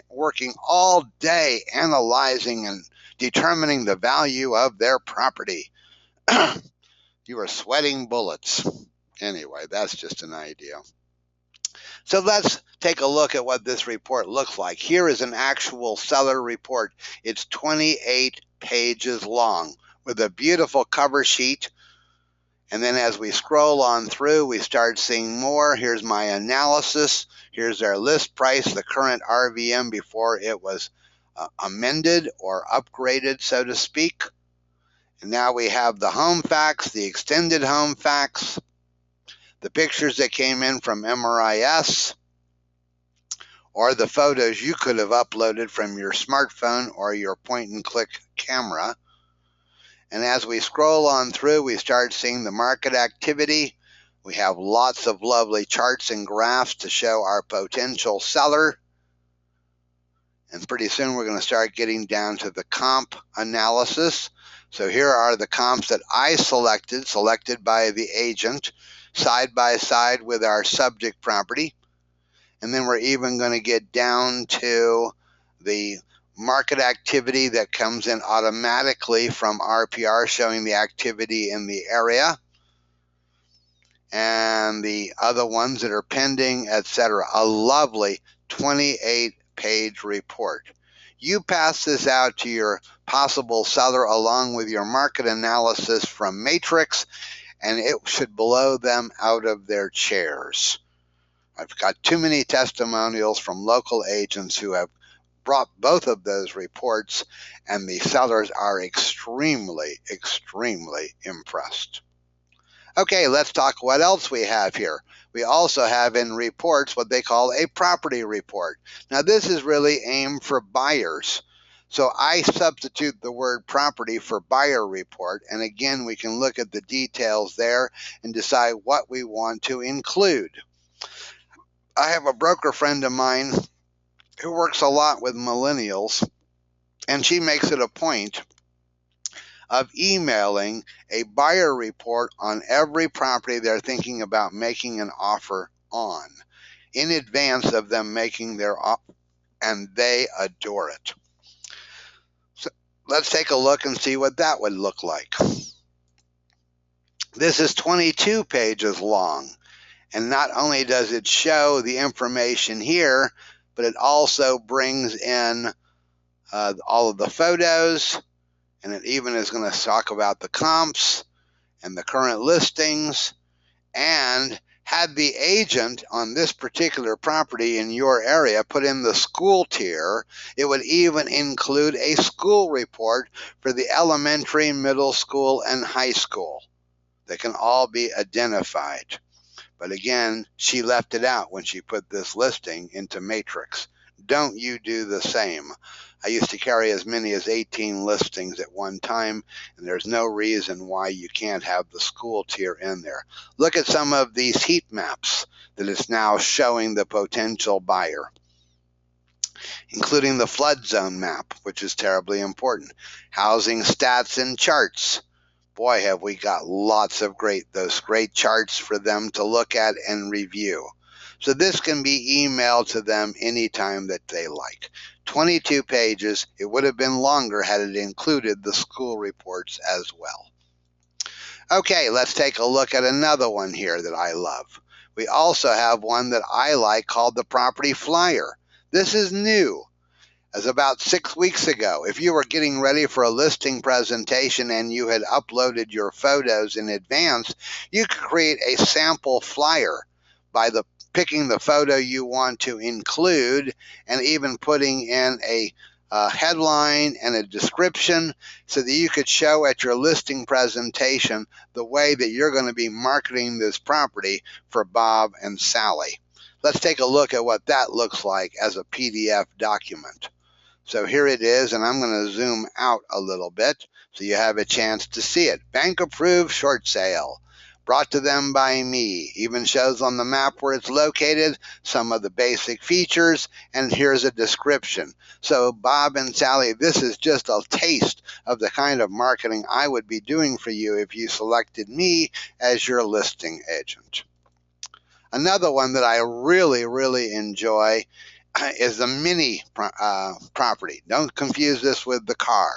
working all day analyzing and determining the value of their property. You are sweating bullets. Anyway, that's just an idea. So let's take a look at what this report looks like. Here is an actual seller report. It's 28 pages long with a beautiful cover sheet. And then as we scroll on through, we start seeing more. Here's my analysis. Here's their list price, the current RVM before it was amended or upgraded, so to speak. And now we have the home facts, the extended home facts, the pictures that came in from MRIS, or the photos you could have uploaded from your smartphone or your point-and-click camera. And as we scroll on through, we start seeing the market activity. We have lots of lovely charts and graphs to show our potential seller. And pretty soon we're going to start getting down to the comp analysis. So here are the comps that I selected by the agent, side by side with our subject property. And then we're even going to get down to the market activity that comes in automatically from RPR, showing the activity in the area, and the other ones that are pending, etc. A lovely 28-page report. You pass this out to your possible seller along with your market analysis from Matrix, and it should blow them out of their chairs. I've got too many testimonials from local agents who have brought both of those reports, and the sellers are extremely, extremely impressed. Okay, let's talk what else we have here. We also have in reports what they call a property report. Now, this is really aimed for buyers. So I substitute the word property for buyer report, and again, we can look at the details there and decide what we want to include. I have a broker friend of mine who works a lot with millennials, and she makes it a point of emailing a buyer report on every property they're thinking about making an offer on in advance of them making their offer, and they adore it. So let's take a look and see what that would look like. This is 22 pages long, and not only does it show the information here, but it also brings in all of the photos, and it even is going to talk about the comps and the current listings. And had the agent on this particular property in your area put in the school tier, it would even include a school report for the elementary, middle school, and high school. They can all be identified. But again, she left it out when she put this listing into Matrix. Don't you do the same. I used to carry as many as 18 listings at one time, and there's no reason why you can't have the school tier in there. Look at some of these heat maps that is now showing the potential buyer, including the flood zone map, which is terribly important. Housing stats and charts. Boy, have we got lots of those great charts for them to look at and review. So this can be emailed to them anytime that they like. 22 pages. It would have been longer had it included the school reports as well. Okay, let's take a look at another one here that I love. We also have one that I like called the Property Flyer. This is new. As about 6 weeks ago, if you were getting ready for a listing presentation and you had uploaded your photos in advance, you could create a sample flyer by picking the photo you want to include and even putting in a headline and a description so that you could show at your listing presentation the way that you're going to be marketing this property for Bob and Sally. Let's take a look at what that looks like as a PDF document. So here it is, and I'm going to zoom out a little bit so you have a chance to see it. Bank approved short sale, brought to them by me. Even shows on the map where it's located, some of the basic features, and here's a description. So Bob and Sally, this is just a taste of the kind of marketing I would be doing for you if you selected me as your listing agent. Another one that I really, really enjoy is the mini property. Don't confuse this with the car.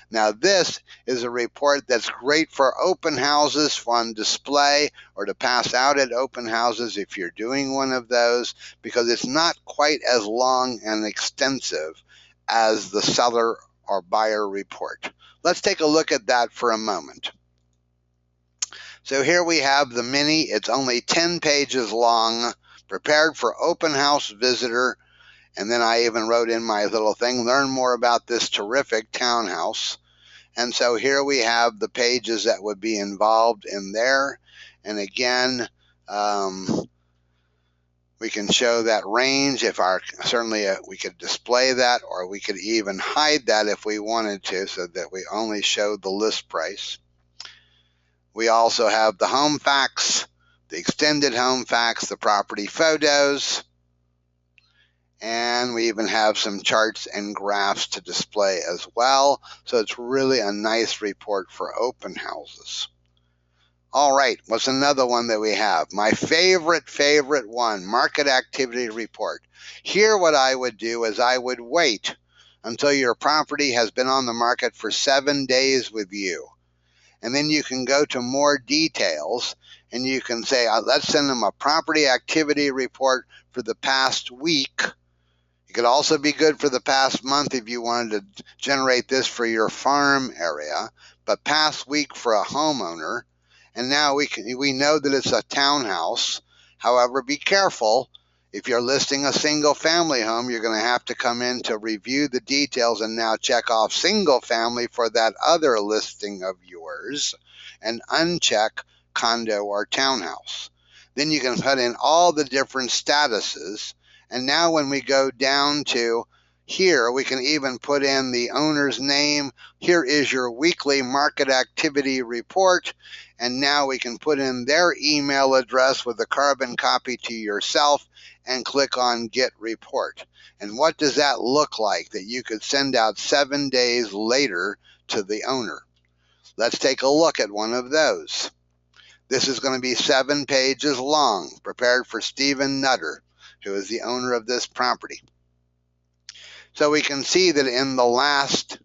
Now this is a report that's great for open houses on display or to pass out at open houses if you're doing one of those, because it's not quite as long and extensive as the seller or buyer report. Let's take a look at that for a moment. So here we have the mini. It's only 10 pages long, prepared for open house visitor. And then I even wrote in my little thing, learn more about this terrific townhouse. And so here we have the pages that would be involved in there. And again, we can show that range if we could display that, or we could even hide that if we wanted to so that we only showed the list price. We also have the home facts, the extended home facts, the property photos, and we even have some charts and graphs to display as well. So it's really a nice report for open houses. All right, what's another one that we have? My favorite one, market activity report. Here what I would do is I would wait until your property has been on the market for 7 days with you. And then you can go to more details and you can say, let's send them a property activity report for the past week. It could also be good for the past month if you wanted to generate this for your farm area, but past week for a homeowner. And now we know that it's a townhouse. However, be careful. If you're listing a single family home, you're going to have to come in to review the details and now check off single family for that other listing of yours and uncheck condo or townhouse. Then you can put in all the different statuses. And now when we go down to Here we can even put in the owner's name. Here is your weekly market activity report. And now we can put in their email address with a carbon copy to yourself and click on Get Report. And what does that look like that you could send out 7 days later to the owner? Let's take a look at one of those. This is going to be 7 pages long, prepared for Stephen Nutter, who is the owner of this property. So we can see that in the last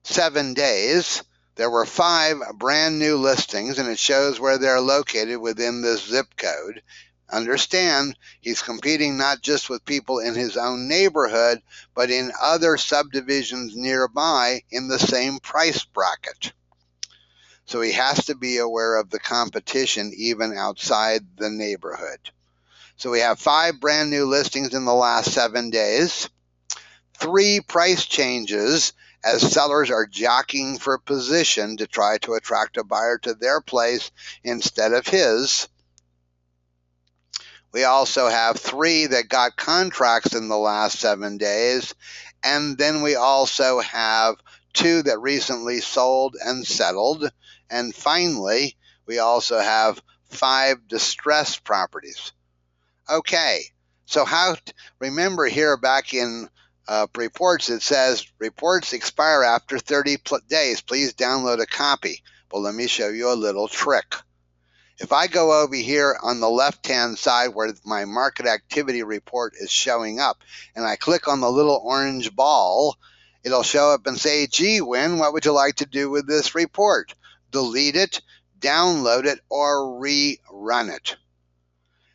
7 days, there were 5 brand new listings, and it shows where they're located within this zip code. Understand, he's competing not just with people in his own neighborhood, but in other subdivisions nearby in the same price bracket. So he has to be aware of the competition even outside the neighborhood. So we have 5 brand new listings in the last 7 days. 3 price changes as sellers are jockeying for position to try to attract a buyer to their place instead of his. We also have 3 that got contracts in the last 7 days. And then we also have 2 that recently sold and settled. And finally, we also have 5 distressed properties. Okay, so remember here back in reports, it says reports expire after 30 days. Please download a copy. Well, let me show you a little trick. If I go over here on the left-hand side where my market activity report is showing up, and I click on the little orange ball, it'll show up and say, gee, Win, what would you like to do with this report? Delete it, download it, or rerun it.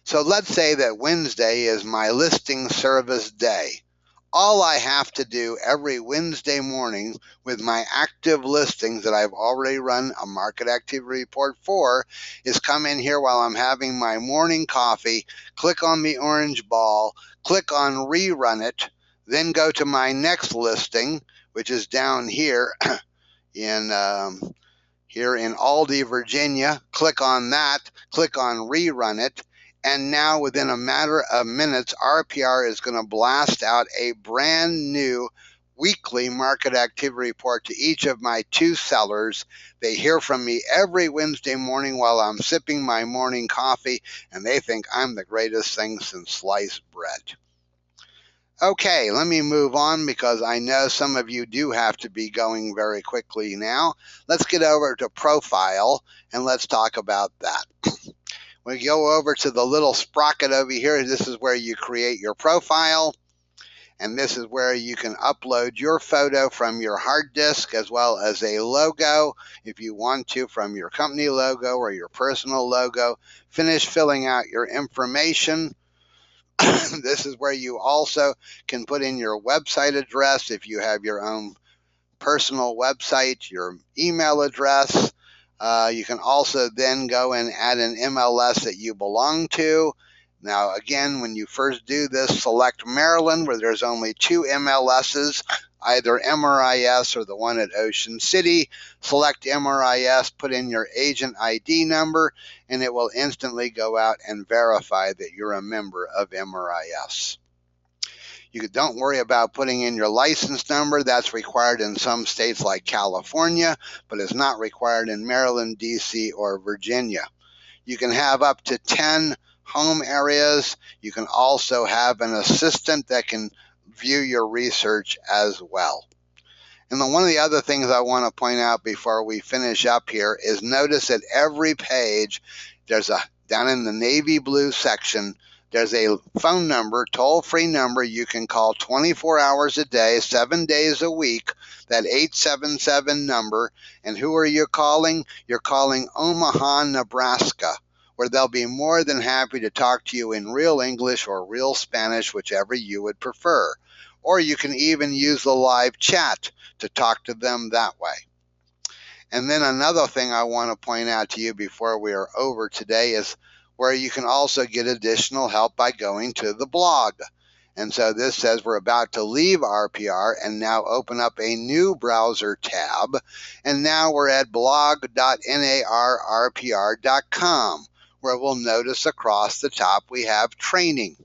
So let's say that Wednesday is my listing service day. All I have to do every Wednesday morning with my active listings that I've already run a market activity report for is come in here while I'm having my morning coffee, click on the orange ball, click on rerun it, then go to my next listing, which is down here in Aldie, Virginia. Click on that, click on rerun it. And now within a matter of minutes, RPR is going to blast out a brand new weekly market activity report to each of my 2 sellers. They hear from me every Wednesday morning while I'm sipping my morning coffee, and they think I'm the greatest thing since sliced bread. Okay, let me move on because I know some of you do have to be going very quickly now. Let's get over to profile and let's talk about that. We go over to the little sprocket over here. This is where you create your profile. And this is where you can upload your photo from your hard disk as well as a logo if you want to from your company logo or your personal logo. Finish filling out your information. This is where you also can put in your website address if you have your own personal website, your email address. You can also then go and add an MLS that you belong to. Now, again, when you first do this, select Maryland, where there's only 2 MLSs, either MRIS or the one at Ocean City. Select MRIS, put in your agent ID number, and it will instantly go out and verify that you're a member of MRIS. You don't worry about putting in your license number. That's required in some states like California, but it's not required in Maryland, DC, or Virginia. You can have up to 10 home areas. You can also have an assistant that can view your research as well. And then one of the other things I want to point out before we finish up here is notice that every page, down in the navy blue section, there's a phone number, toll-free number you can call 24 hours a day, 7 days a week, that 877 number. And who are you calling? You're calling Omaha, Nebraska, where they'll be more than happy to talk to you in real English or real Spanish, whichever you would prefer. Or you can even use the live chat to talk to them that way. And then another thing I want to point out to you before we are over today is where you can also get additional help by going to the blog. And so this says we're about to leave RPR and now open up a new browser tab. And now we're at blog.narrpr.com, where we'll notice across the top we have training.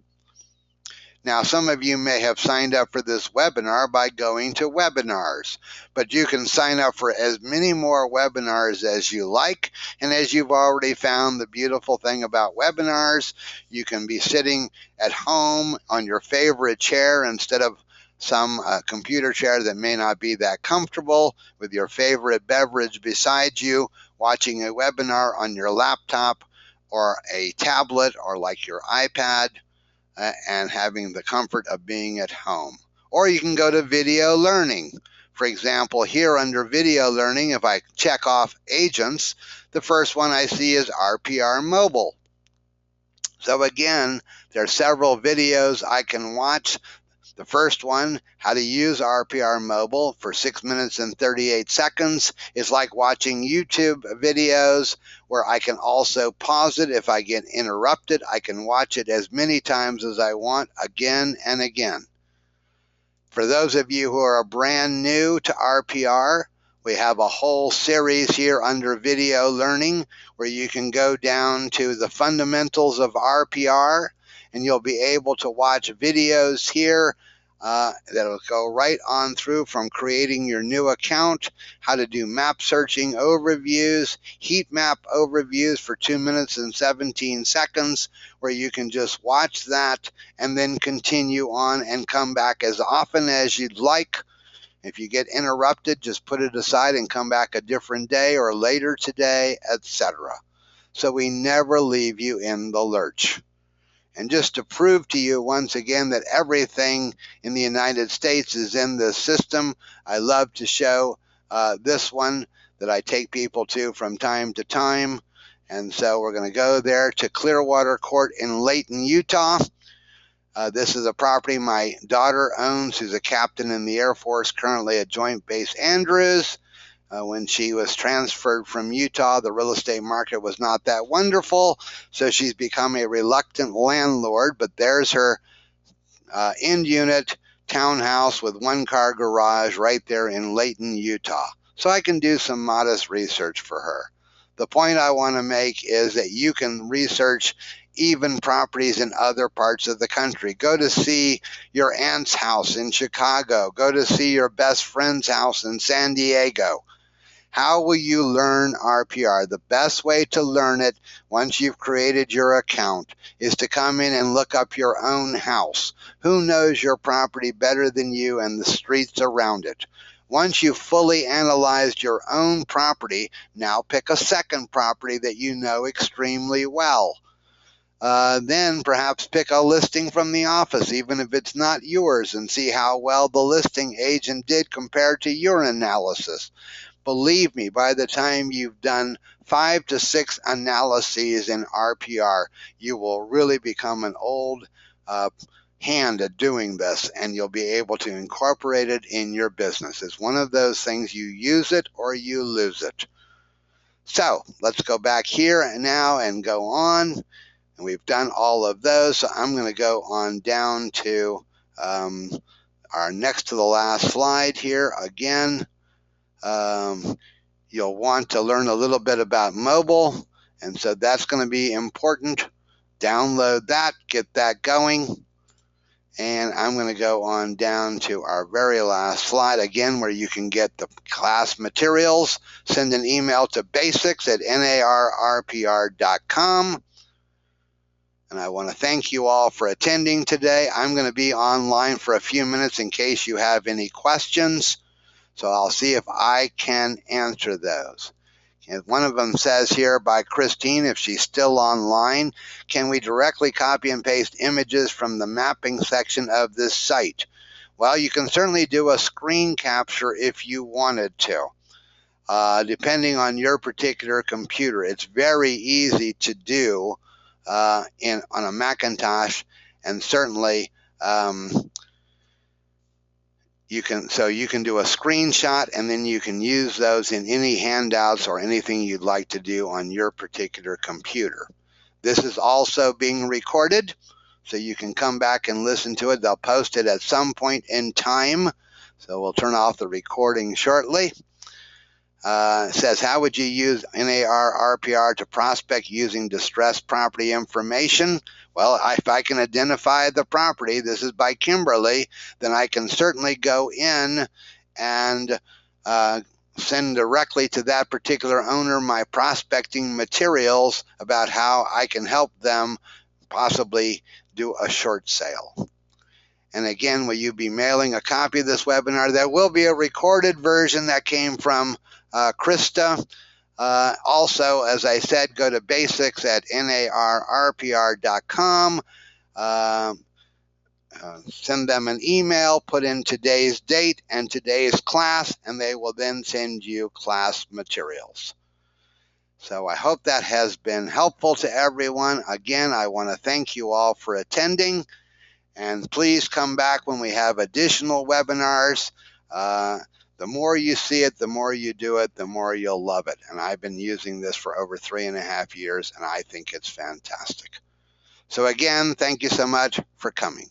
Now, some of you may have signed up for this webinar by going to webinars, but you can sign up for as many more webinars as you like. And as you've already found, the beautiful thing about webinars, you can be sitting at home on your favorite chair instead of some computer chair that may not be that comfortable, with your favorite beverage beside you, watching a webinar on your laptop or a tablet or like your iPad, and having the comfort of being at home. Or you can go to video learning. For example, here under video learning, if I check off agents, the first one I see is RPR Mobile. So again, there are several videos I can watch. The first one, how to use RPR Mobile for 6 minutes and 38 seconds, is like watching YouTube videos where I can also pause it. If I get interrupted, I can watch it as many times as I want, again and again. For those of you who are brand new to RPR, we have a whole series here under video learning where you can go down to the fundamentals of RPR, and you'll be able to watch videos here that'll go right on through from creating your new account, how to do map searching overviews, heat map overviews for 2 minutes and 17 seconds, where you can just watch that and then continue on and come back as often as you'd like. If you get interrupted, just put it aside and come back a different day or later today, etc. So we never leave you in the lurch. And just to prove to you once again that everything in the United States is in this system, I love to show this one that I take people to from time to time. And so we're going to go there to Clearwater Court in Layton, Utah. This is a property my daughter owns, who's a captain in the Air Force, currently at Joint Base Andrews. When she was transferred from Utah, the real estate market was not that wonderful, so she's become a reluctant landlord, but there's her end unit townhouse with one-car garage right there in Layton, Utah. So I can do some modest research for her. The point I want to make is that you can research even properties in other parts of the country. Go to see your aunt's house in Chicago. Go to see your best friend's house in San Diego. How will you learn RPR? The best way to learn it, once you've created your account, is to come in and look up your own house. Who knows your property better than you and the streets around it? Once you've fully analyzed your own property, now pick a second property that you know extremely well. Then perhaps pick a listing from the office, even if it's not yours, and see how well the listing agent did compared to your analysis. Believe me, by the time you've done 5 to 6 analyses in RPR, you will really become an old hand at doing this, and you'll be able to incorporate it in your business. It's one of those things, you use it or you lose it. So let's go back here now and go on. And we've done all of those, so I'm going to go on down to our next to the last slide here again. You'll want to learn a little bit about mobile, and so that's going to be important. Download that, get that going, and I'm going to go on down to our very last slide again, where you can get the class materials. Send an email to basics@narrpr.com. And I want to thank you all for attending today. I'm going to be online for a few minutes in case you have any questions. So I'll see if I can answer those. And one of them says here by Christine, if she's still online, can we directly copy and paste images from the mapping section of this site? Well, you can certainly do a screen capture if you wanted to, depending on your particular computer. It's very easy to do on a Macintosh, and certainly you can do a screenshot, and then you can use those in any handouts or anything you'd like to do on your particular computer. This is also being recorded, so you can come back and listen to it. They'll post it at some point in time, so we'll turn off the recording shortly. says, how would you use NAR RPR to prospect using distressed property information? Well, if I can identify the property, this is by Kimberly, then I can certainly go in and send directly to that particular owner my prospecting materials about how I can help them possibly do a short sale. And again, will you be mailing a copy of this webinar? There will be a recorded version that came from Krista. Also, as I said, go to basics at narrpr.com. Send them an email, put in today's date and today's class, and they will then send you class materials. So I hope that has been helpful to everyone. Again, I want to thank you all for attending. And please come back when we have additional webinars. The more you see it, the more you do it, the more you'll love it. And I've been using this for over 3.5 years, and I think it's fantastic. So again, thank you so much for coming.